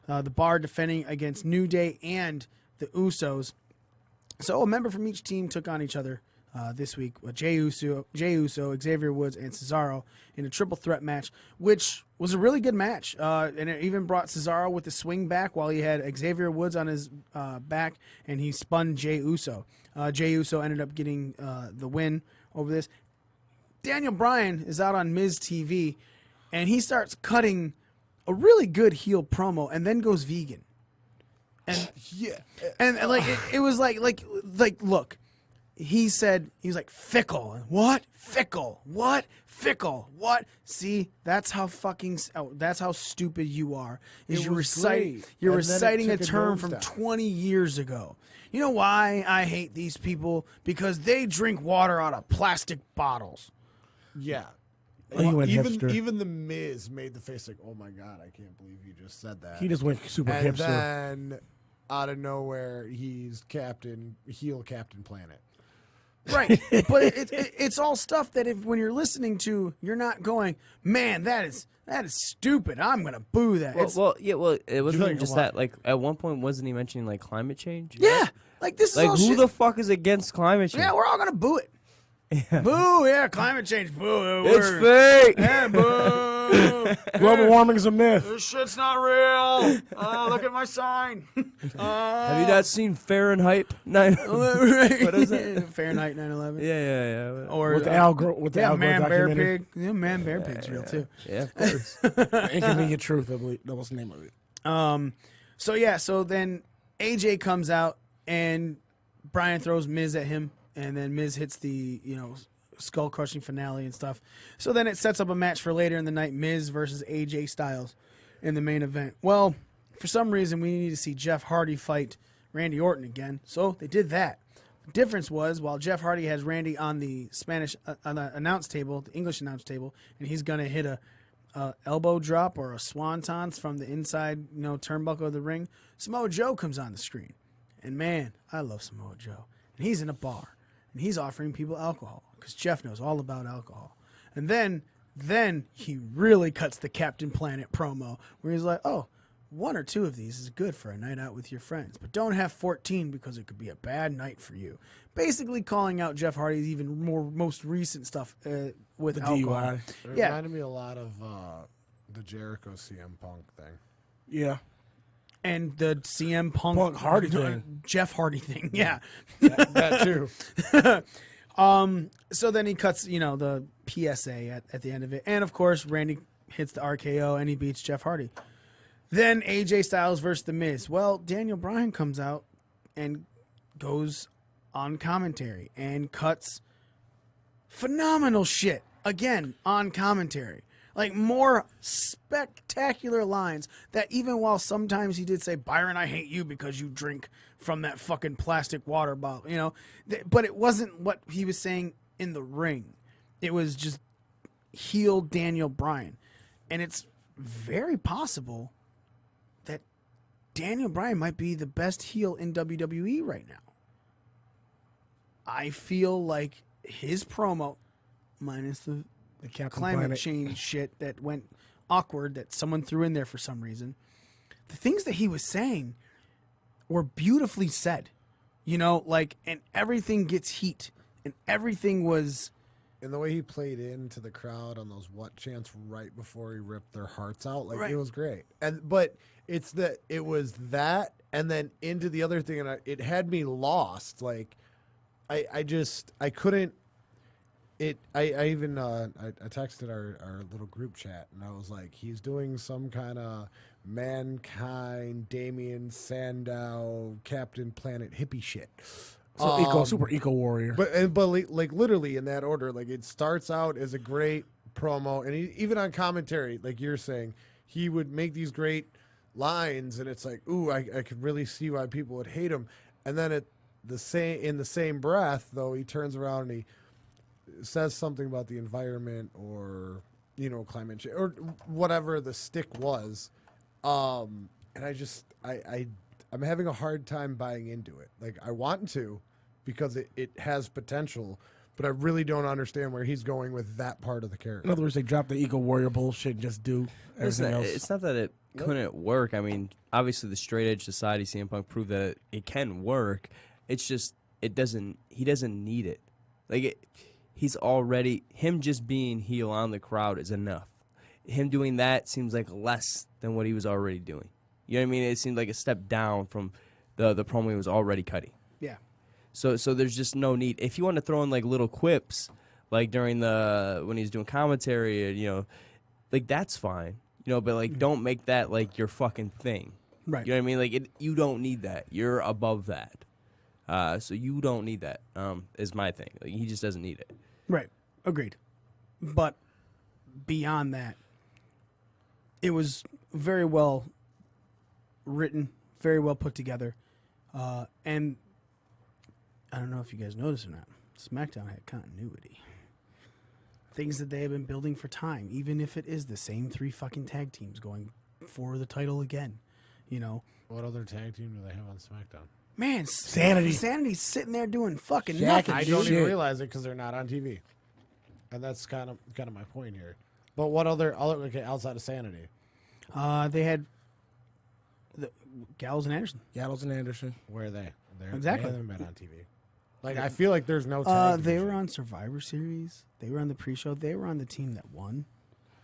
The Bar defending against New Day and the Usos. So a member from each team took on each other this week. Jey Uso, Xavier Woods, and Cesaro in a triple threat match, which was a really good match. And it even brought Cesaro with the swing back while he had Xavier Woods on his back, and he spun Jey Uso. Jey Uso ended up getting the win over this. Daniel Bryan is out on Miz TV, and he starts cutting a really good heel promo, and then goes vegan. And Yeah. and like it was like look, he said he was like fickle. What? Fickle. What? Fickle. What? See, that's how that's how stupid you are. Is It you're was reciting great. you're And then it reciting a took a term from nosedive. 20 years ago. You know why I hate these people? Because they drink water out of plastic bottles. Yeah. Oh, he went even hipster. even the Miz made the face like, "Oh my god, I can't believe you just said that." He just went super and hipster. then out of nowhere, he's heel Captain Planet. Right, but it's all stuff that when you're listening to, you're not going, man, that is stupid. I'm gonna boo that. It's- It wasn't like even just a lot. that. Like at one point, wasn't he mentioning like climate change? yeah, like this is Like all who shit. the fuck is against climate change? Yeah, we're all gonna boo it. Boo, yeah, climate change, boo. It's fake. Yeah, boo. Global warming is a myth. This shit's not real. Look at my sign. Have you not seen Fahrenheit 9? What is it? Fahrenheit 9/11. Yeah. Or With the Al Gore, with the Al Gore Man Bear documentary. Pig. Yeah, Man Bear Pig's real too. Yeah, of course. Inconvenient Truth, I believe. That was the name of it. So then AJ comes out and Brian throws Miz at him, and then Miz hits the skull crushing finale and stuff. So then it sets up a match for later in the night, Miz versus AJ Styles in the main event. Well, for some reason we need to see Jeff Hardy fight Randy Orton again, so they did that. The difference was while Jeff Hardy has Randy on the Spanish on the announce table, the English announce table, and he's gonna hit a elbow drop or a swantons from the inside, turnbuckle of the ring, Samoa Joe comes on the screen. And man, I love Samoa Joe. And he's in a bar. And he's offering people alcohol. Because Jeff knows all about alcohol. And then he really cuts the Captain Planet promo. Where he's like, oh, 1 or 2 of these is good for a night out with your friends. But don't have 14 because it could be a bad night for you. Basically calling out Jeff Hardy's even most recent stuff with The alcohol. DUI. It Yeah. reminded me a lot of the Jericho CM Punk thing. Yeah. And the CM Punk Hardy thing. Jeff Hardy thing, yeah. That too. So then he cuts, the PSA at the end of it. And, of course, Randy hits the RKO and he beats Jeff Hardy. Then AJ Styles versus The Miz. Well, Daniel Bryan comes out and goes on commentary and cuts phenomenal shit, again, on commentary. Like, more spectacular lines that even while sometimes he did say, Byron, I hate you because you drink from that fucking plastic water bottle, but it wasn't what he was saying in the ring. It was just heel Daniel Bryan. And it's very possible that Daniel Bryan might be the best heel in WWE right now. I feel like his promo, minus the Captain climate Planet. change shit that went awkward that someone threw in there for some reason. The things that he was saying were beautifully said, and everything gets heat and everything was. And the way he played into the crowd on those what chants right before he ripped their hearts out, Right. it was great. But it was that and then into the other thing, and it had me lost. Like I couldn't. I even I texted our little group chat and I was like, he's doing some kind of Mankind, Damien Sandow, Captain Planet hippie shit. So super eco warrior. But like literally in that order, like it starts out as a great promo, and even on commentary, like you're saying, he would make these great lines, and it's like, ooh, I could really see why people would hate him. And then in the same breath, though, he turns around and he says something about the environment or climate change or whatever the stick was, and I'm having a hard time buying into it. Like I want to, because it has potential, but I really don't understand where he's going with that part of the In character. other words, they drop the eco warrior bullshit and just do everything else. It's not that it couldn't work. I mean, obviously the straight edge society CM Punk proved that it can work. It's just he doesn't need it. Like he's already, him just being heel on the crowd is enough. Him doing that seems like less than what he was already doing. You know what I mean? It seemed like a step down from the promo he was already cutting. Yeah. So there's just no need. If you want to throw in like little quips, like during when he's doing commentary, like that's fine. But like don't make that like your fucking thing. Right. You know what I mean? Like you don't need that. You're above that. So you don't need that. Is my thing. Like he just doesn't need it. Right. Agreed. But beyond that, it was very well written, very well put together. And I don't know if you guys noticed or not, SmackDown had continuity. Things that they have been building for time, even if it is the same 3 fucking tag teams going for the title again. What other tag team do they have on SmackDown? Man, Sanity. Sanity's sitting there doing fucking Shaq nothing. I Dude. don't even Shit. realize it because they're not on TV, and that's kind of my point here. But what other outside of Sanity? They had the Gallows and Anderson. Gallows and Anderson. Where are they? Exactly. They haven't been on TV. Like I feel like there's no tag. They division. were on Survivor Series. They were on the pre-show. They were on the team that won.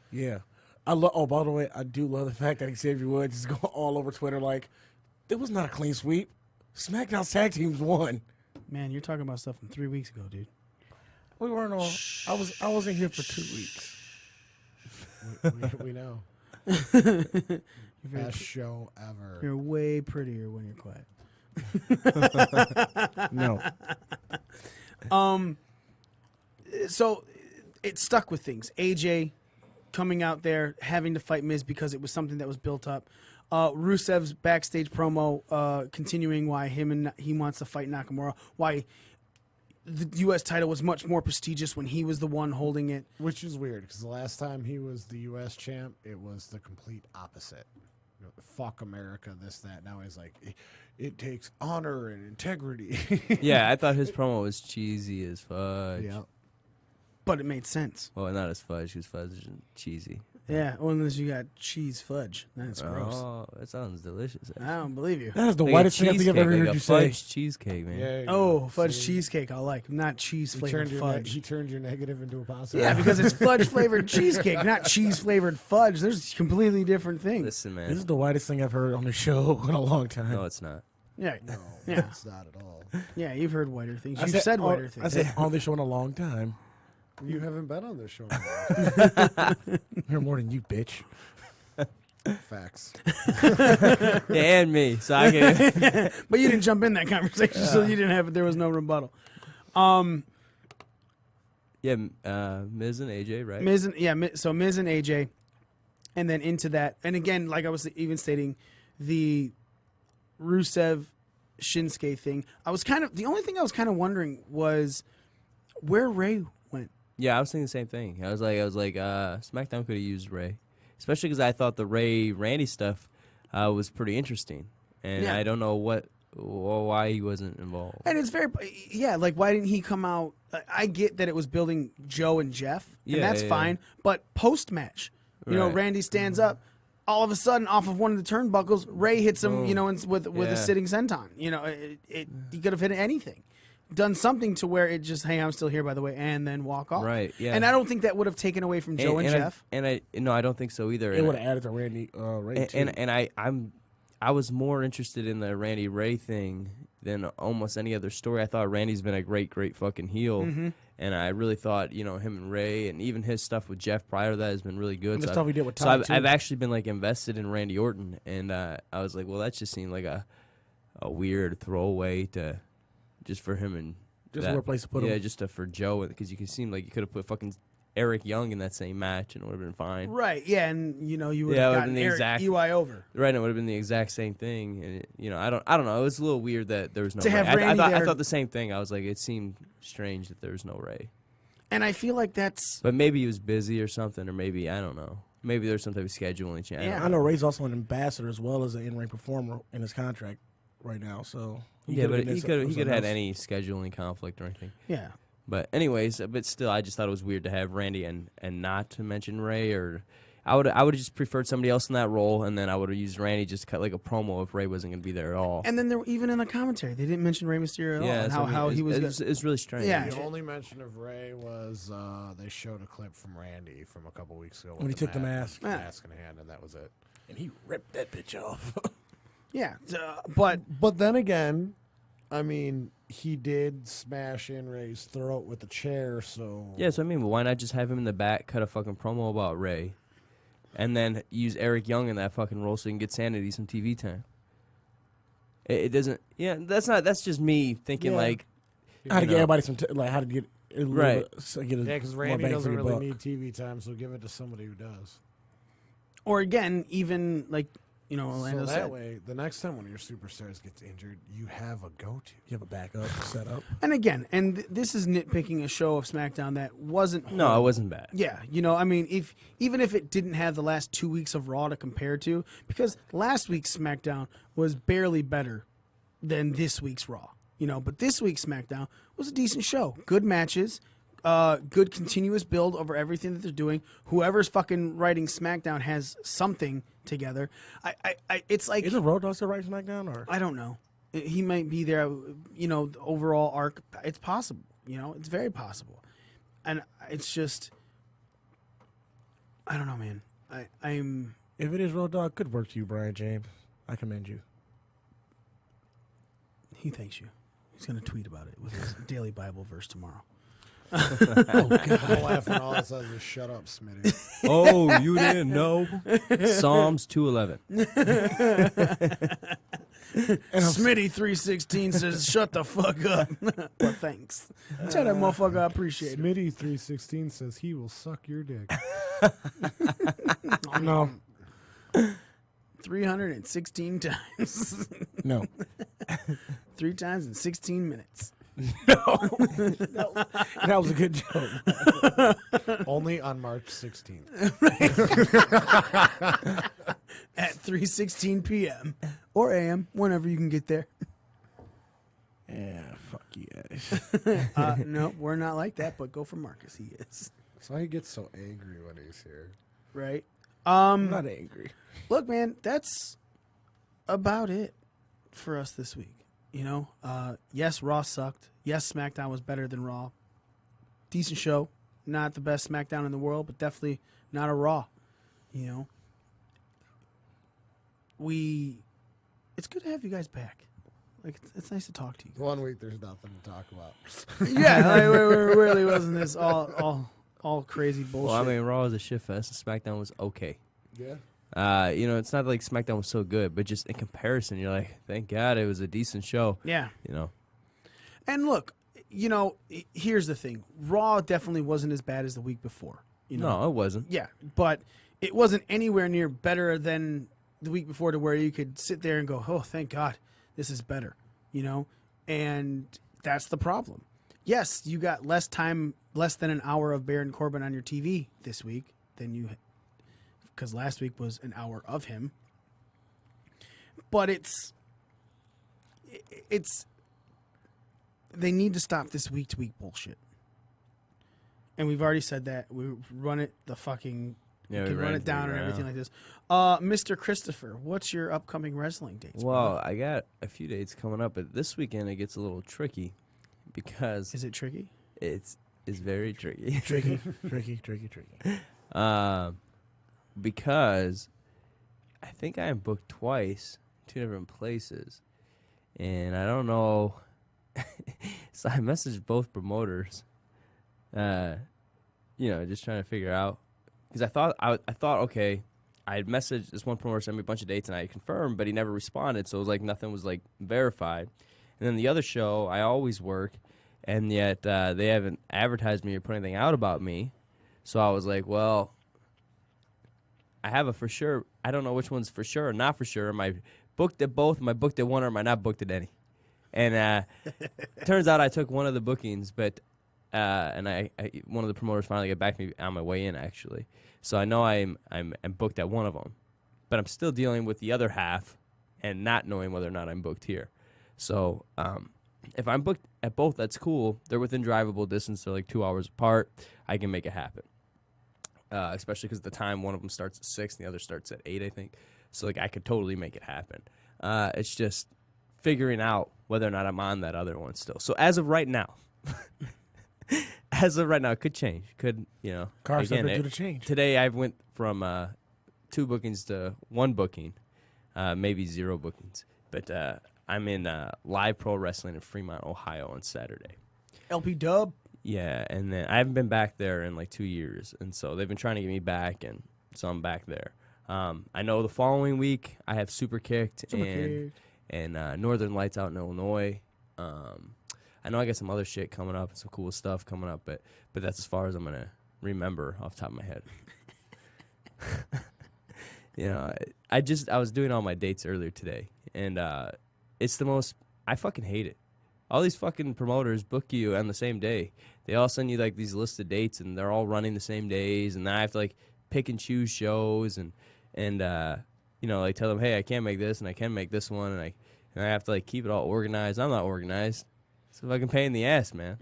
Yeah. Oh, by the way, I do love the fact that Xavier Woods is going all over Twitter like, it was not a clean sweep. SmackDown tag teams won. Man, you're talking about stuff from 3 weeks ago, dude. We weren't all. I wasn't here for 2 weeks. We know. Best show ever. You're way prettier when you're quiet. No. So it stuck with things. AJ coming out there having to fight Miz because it was something that was built up. Rusev's backstage promo continuing why he wants to fight Nakamura. Why the U.S. title was much more prestigious when he was the one holding it. Which is weird because the last time he was the U.S. champ, it was the complete opposite. You know, fuck America, this, that. Now he's like, it takes honor and integrity. Yeah, I thought his promo was cheesy as fudge. Yeah. But it made sense. Well, not as fudge, because fudge is cheesy. Yeah, well, unless you got cheese fudge. That's gross. Oh, that sounds delicious. I don't believe you. That is the Like a whitest thing I think I've ever cheesecake, heard like you a say. fudge cheesecake, man. Yeah, Oh, fudge see? cheesecake I like, not cheese flavored fudge. He turned your negative into a positive. Yeah, because it's fudge flavored cheesecake, not cheese flavored fudge. There's completely different things. Listen, man. This is the whitest thing I've heard on the show in a long time. No, it's not. Yeah, No, Yeah. it's not at all. yeah, you've heard whiter things. I You've said whiter I things. said on the show in a long time. You haven't been on this show. You're more than you, bitch. Facts. Yeah, and me. So I can. But you didn't jump in that conversation, so you didn't have. There was no rebuttal. Yeah, Miz and AJ, right? So Miz and AJ, and then into that, and again, like I was even stating, the Rusev Shinsuke thing. The only thing I was kind of wondering was where Ray went. Yeah, I was thinking the same thing. I was like, SmackDown could have used Ray, especially because I thought the Ray Randy stuff was pretty interesting, and Yeah. I don't know why he wasn't involved. And it's like why didn't he come out? I get that it was building Joe and Jeff, and Yeah, that's yeah. fine. But post match, Right. Randy stands up. All of a sudden, off of one of the turnbuckles, Ray hits him. Boom. With a Yeah. sitting senton. He could have hit anything, done something to where it just, hey, I'm still here, by the way, and then walk off. Right, yeah. And I don't think that would have taken away from Joe and Jeff. I don't think so either. It would have added to Randy Ray too. I was more interested in the Randy Ray thing than almost any other story. I thought Randy's been a great fucking heel, and I really thought him and Ray and even his stuff with Jeff prior to that has been really good. The So stuff he did with so Tommy, too. I've actually been like invested in Randy Orton, and I was like, well, that just seemed like a weird throwaway to just for him and Just a weird place to put him. Yeah, just for Joe, because you can seem like you could have put fucking Eric Young in that same match and it would have been fine. Right, yeah, and you would Yeah, it have would've gotten been the Eric exact- EY over. Right, and it would have been the exact same thing. And I don't know. It was a little weird that there was no To Ray. have I Randy thought there- the same thing. I was like, it seemed strange that there was no Ray. And I feel like that's But maybe he was busy or something, or maybe I don't know. Maybe there's some type of scheduling change. Yeah. I know Ray's also an ambassador as well as an in-ring performer in his contract right now. So Yeah, but could've he been could have had else. any scheduling conflict or anything. yeah. But anyways, but still, I just thought it was weird to have Randy and not to mention Ray. Or I would have just preferred somebody else in that role, and then I would have used Randy just to cut like a promo if Ray wasn't going to be there at all. And then even in the commentary, they didn't mention Rey Mysterio at all, and so I mean, how he was. It's really strange. Yeah. The only mention of Ray was they showed a clip from Randy from a couple weeks ago When he took the mask. mask in hand, and that was it. And he ripped that bitch off. Yeah, but But then again, I mean, he did smash in Ray's throat with a chair, so Yeah, so I mean, why not just have him in the back, cut a fucking promo about Ray, and then use Eric Young in that fucking role so you can get Sanity some TV time? It doesn't. Yeah, that's just me thinking Yeah. like. How to you get know, everybody how to get a little Right. bit, so get a yeah, because more Randy bang for doesn't your really buck. need TV time, so give it to somebody who does. or again, even like Orlando So said. that way, the next time one of your superstars gets injured, you have a go-to. You have a backup set up. And again, this is nitpicking a show of SmackDown that wasn't. No, it horrible. wasn't bad. Yeah, I mean, even if it didn't have the last 2 weeks of Raw to compare to, because last week's SmackDown was barely better than this week's Raw, but this week's SmackDown was a decent show. Good matches, good continuous build over everything that they're doing. Whoever's fucking writing SmackDown has something together. It's like Isn't Road Dogg still right SmackDown? Or I don't know. He might be there. The overall arc. It's possible. It's very possible. And it's just, I don't know, man. I'm. If it is Road Dogg, good work to you, Brian James. I commend you. He thanks you. He's going to tweet about it with his daily Bible verse tomorrow. I'm laughing all it says is shut up, Smitty. Oh, you didn't know? Psalms 2:11. Smitty 316 says, "Shut the fuck up." Well, thanks. Tell that motherfucker I appreciate it. Smitty 316 says he will suck your dick. No. 316 times. No. 3 times in 16 minutes. That was a good joke. Only on March 16th. At 3:16 p.m. or a.m., whenever you can get there. Yeah, fuck you guys. No, we're not like that, but go for Marcus. He is. So he gets so angry when he's here. Right? I'm not angry. Look, man, that's about it for us this week. You know, yes, Raw sucked. Yes, SmackDown was better than Raw. Decent show. Not the best SmackDown in the world, but definitely not a Raw. You know, it's good to have you guys back. Like, it's nice to talk to you. 1 week, there's nothing to talk about. Yeah, like, we really wasn't this all crazy bullshit. Well, I mean, Raw was a shit fest. SmackDown was okay. Yeah. You know, it's not like SmackDown was so good, but just in comparison, you're like, thank God it was a decent show. Yeah. You know. And look, you know, here's the thing. Raw definitely wasn't as bad as the week before. You know? No, it wasn't. Yeah, but it wasn't anywhere near better than the week before to where you could sit there and go, oh, thank God, this is better, you know? And that's the problem. Yes, you got less time, less than an hour of Baron Corbin on your TV this week than you, because last week was an hour of him. But it's they need to stop this week-to-week bullshit. And we've already said that. We run it the fucking... Yeah, we we can run ran it down through and it everything now. like this. Mr. Christopher, what's your upcoming wrestling dates? Well, brother? I got a few dates coming up, but this weekend it gets a little tricky because Is it tricky? it's very tricky. Tricky. Because I think I am booked twice, 2 different places, and I don't know. So I messaged both promoters, you know, just trying to figure out, because I thought okay, I had messaged this one promoter, sent me a bunch of dates, and I confirmed, but he never responded, so it was like nothing was like verified. And then the other show, I always work, and yet they haven't advertised me or put anything out about me, so I was like, well, I have a for sure. I don't know which one's for sure or not for sure. Am I booked at both? Am I booked at one, or am I not booked at any? And turns out I took one of the bookings, but and I one of the promoters finally got back to me on my way in, actually. So I know I'm booked at one of them, but I'm still dealing with the other half and not knowing whether or not I'm booked here. So if I'm booked at both, that's cool. They're within drivable distance. They're like 2 hours apart. I can make it happen. Especially because the time one of them starts at 6 and the other starts at 8, I think. So like I could totally make it happen. It's just figuring out whether or not I'm on that other one still. So as of right now, it could change. Could, you know. Cars again, never do the change. Today I went from 2 bookings to 1 booking, maybe 0 bookings. But I'm in live pro wrestling in Fremont, Ohio on Saturday. LP Dub. Yeah, and then I haven't been back there in like 2 years, and so they've been trying to get me back, and so I'm back there. I know the following week I have Super Kicked and Northern Lights out in Illinois. I know I got some other shit coming up, some cool stuff coming up, but that's as far as I'm gonna remember off the top of my head. You know, I was doing all my dates earlier today, and it's the most. I fucking hate it. All these fucking promoters book you on the same day. They all send you like these listed dates, and they're all running the same days, and then I have to like pick and choose shows, and you know, like tell them, hey, I can't make this, and I can make this one, and I have to like keep it all organized. I'm not organized. It's a fucking pain in the ass, man.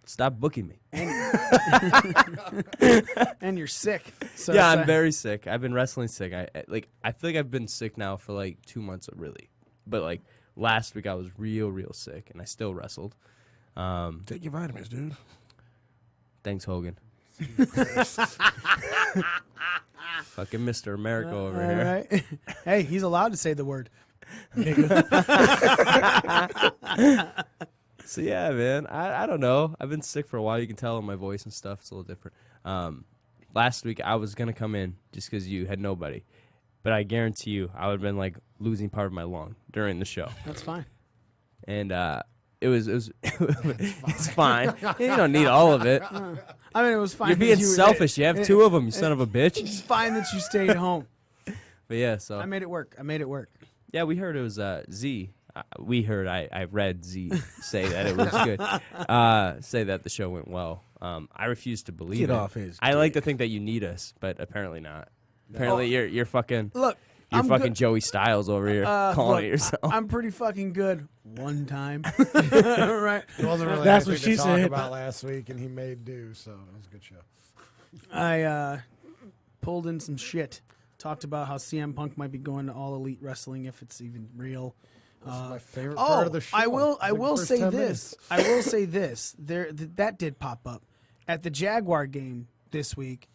Stop booking me. And you're sick. So Yeah, I'm very sick. I've been wrestling sick. I feel like I've been sick now for like 2 months, really. But like last week I was real sick, and I still wrestled. Take your vitamins, dude. Thanks, Hogan. Fucking Mr. America over All here. right. Hey, he's allowed to say the word. So yeah, man, I don't know. I've been sick for a while. You can tell in my voice and stuff. It's a little different. Last week I was gonna come in just because you had nobody, but I guarantee you I would have been like losing part of my lung during the show. That's fine. And it was it's fine. You don't need all of it. I mean, it was fine. You're being that selfish. You have two of them, you son of a bitch. It's fine that you stayed home. But yeah, so I made it work. yeah, we heard it was Z. We heard I read Z say that it was good. Say that the show went well. I refuse to believe Get it. off his I like dick. to think that you need us, but apparently not. Apparently you're fucking Look, you're I'm fucking good. Joey Styles over here calling Look, it yourself. I'm pretty fucking good one time. Right? It wasn't really That's anything what she to talk said. about last week, and he made do, so it was a good show. I pulled in some shit. Talked about how CM Punk might be going to All Elite Wrestling if it's even real. This is my favorite part of the show. I will It's like the first say 10 this. minutes. I will say this. That did pop up at the Jaguar game this week.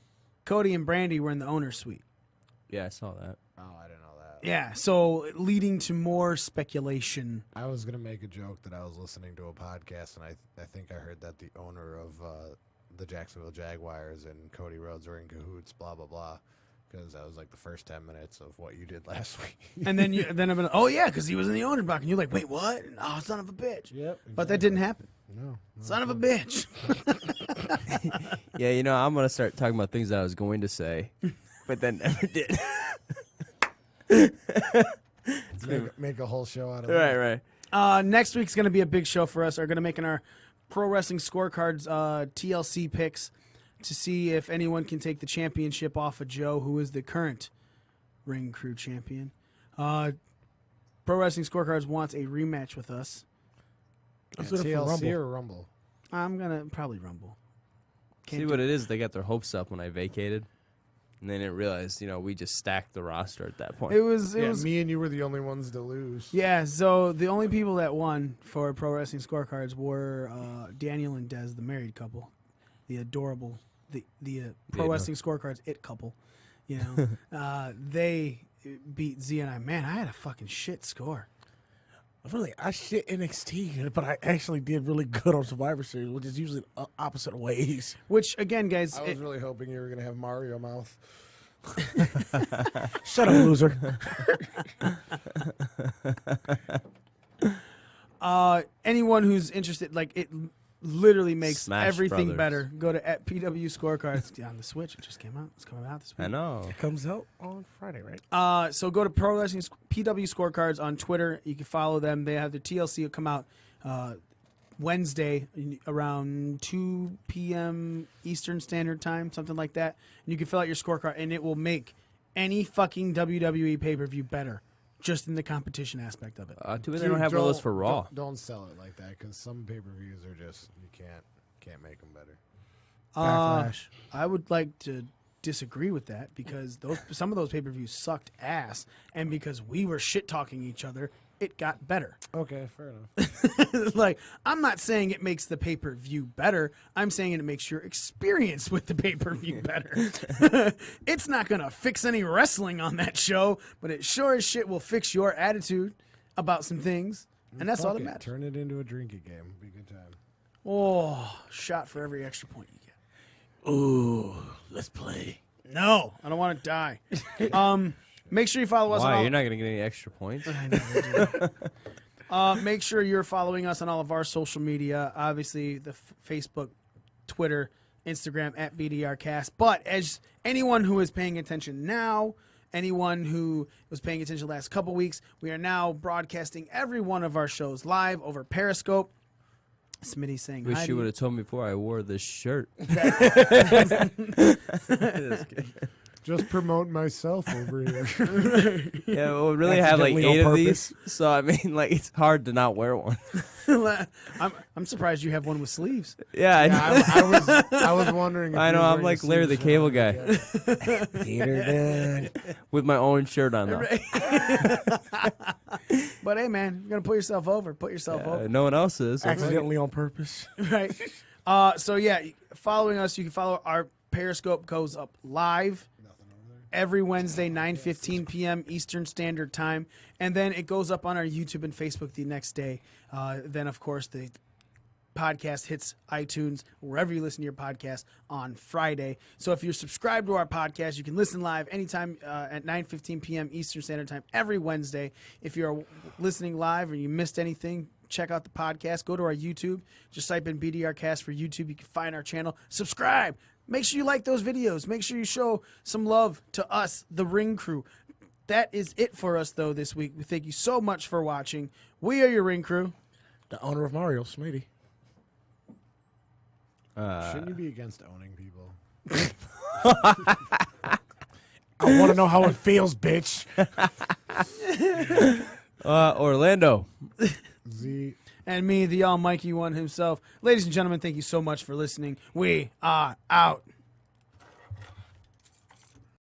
Cody and Brandy were in the owner's suite. Yeah, I saw that. Oh, I didn't know that. Yeah, so leading to more speculation. I was gonna make a joke that I was listening to a podcast, and I think I heard that the owner of the Jacksonville Jaguars and Cody Rhodes were in cahoots. Blah blah blah. Because that was like the first 10 minutes of what you did last week. And then I've been, oh yeah, because he was in the owner's block, and you're like, wait, what? Oh, son of a bitch. Yep. But that didn't happen. No. Son of a bitch. Yeah, you know, I'm gonna start talking about things that I was going to say, but then never did. Make a whole show out of right. Next week's going to be a big show for us. We're going to making our Pro Wrestling Scorecards TLC picks to see if anyone can take the championship off of Joe, who is the current Ring Crew champion. Pro Wrestling Scorecards wants a rematch with us. Let's do it for TLC Rumble. or Rumble. I'm going to probably Rumble. Can't See do what it is? They got their hopes up when I vacated, and they didn't realize, we just stacked the roster at that point. It was Me and you were the only ones to lose. yeah. So the only people that won for Pro Wrestling Scorecards were Daniel and Des, the married couple, the adorable the Pro Wrestling Scorecards it couple. They beat Z and I. Man, I had a fucking shit score. I shit NXT, but I actually did really good on Survivor Series, which is usually opposite ways. Which again, guys, I was really hoping you were going to have Mario mouth. Shut up, loser. Anyone who's interested, like it literally makes Smash everything Brothers. better. Go to at PW Scorecards on the Switch. It just came out. It's coming out this week. I know. It comes out on Friday, right? So go to Pro Wrestling PW Scorecards on Twitter. You can follow them. They have their TLC will come out Wednesday around 2 p.m. Eastern Standard Time, something like that. And you can fill out your scorecard, and it will make any fucking WWE pay-per-view better, just in the competition aspect of it. Too bad they don't have one of those for Raw. Don't sell it like that, because some pay-per-views are just, you can't make them better. Backlash. I would like to disagree with that because some of those pay-per-views sucked ass, and because we were shit-talking each other, it got better. Okay, fair enough. Like, I'm not saying it makes the pay-per-view better. I'm saying it makes your experience with the pay-per-view better. It's not going to fix any wrestling on that show, but it sure as shit will fix your attitude about some things, and that's all Fuck that it, matters. Turn it into a drinking game. Be a good time. Oh, shot for every extra point you get. Ooh, let's play. No, I don't want to die. Make sure you follow us on Why? all... You're not going to get any extra points? I know you do. Make sure you're following us on all of our social media. Obviously, the Facebook, Twitter, Instagram, at BDRcast. But as anyone who is paying attention now, anyone who was paying attention the last couple weeks, we are now broadcasting every one of our shows live over Periscope. Smitty's saying hi. Wish to you would have told me before I wore this shirt. Just promote myself over here. Yeah, we'll really have like Accidentally 8 on of these. So, I mean, like, it's hard to not wear one. I'm surprised you have one with sleeves. Yeah, I know. I was wondering. If I you know, were I'm wearing like a Larry the sleeve Cable shirt. Guy. Peter done. With my own shirt on, though. But hey, man, you're gonna put yourself over. Put yourself over. No one else is. Accidentally on purpose. Right. So yeah, following us, you can follow our Periscope goes up live every Wednesday, 9:15 p.m. Eastern Standard Time. And then it goes up on our YouTube and Facebook the next day. Then, of course, the podcast hits iTunes, wherever you listen to your podcast, on Friday. So if you're subscribed to our podcast, you can listen live anytime at 9:15 p.m. Eastern Standard Time every Wednesday. If you're listening live or you missed anything, check out the podcast. Go to our YouTube. Just type in BDRcast for YouTube. You can find our channel. Subscribe. Make sure you like those videos. Make sure you show some love to us, the Ring Crew. That is it for us, though, this week. We thank you so much for watching. We are your Ring Crew. The owner of Mario, Smitty. Shouldn't you be against owning people? I want to know how it feels, bitch. Orlando. Z. And me, the almighty one himself. Ladies and gentlemen, thank you so much for listening. We are out.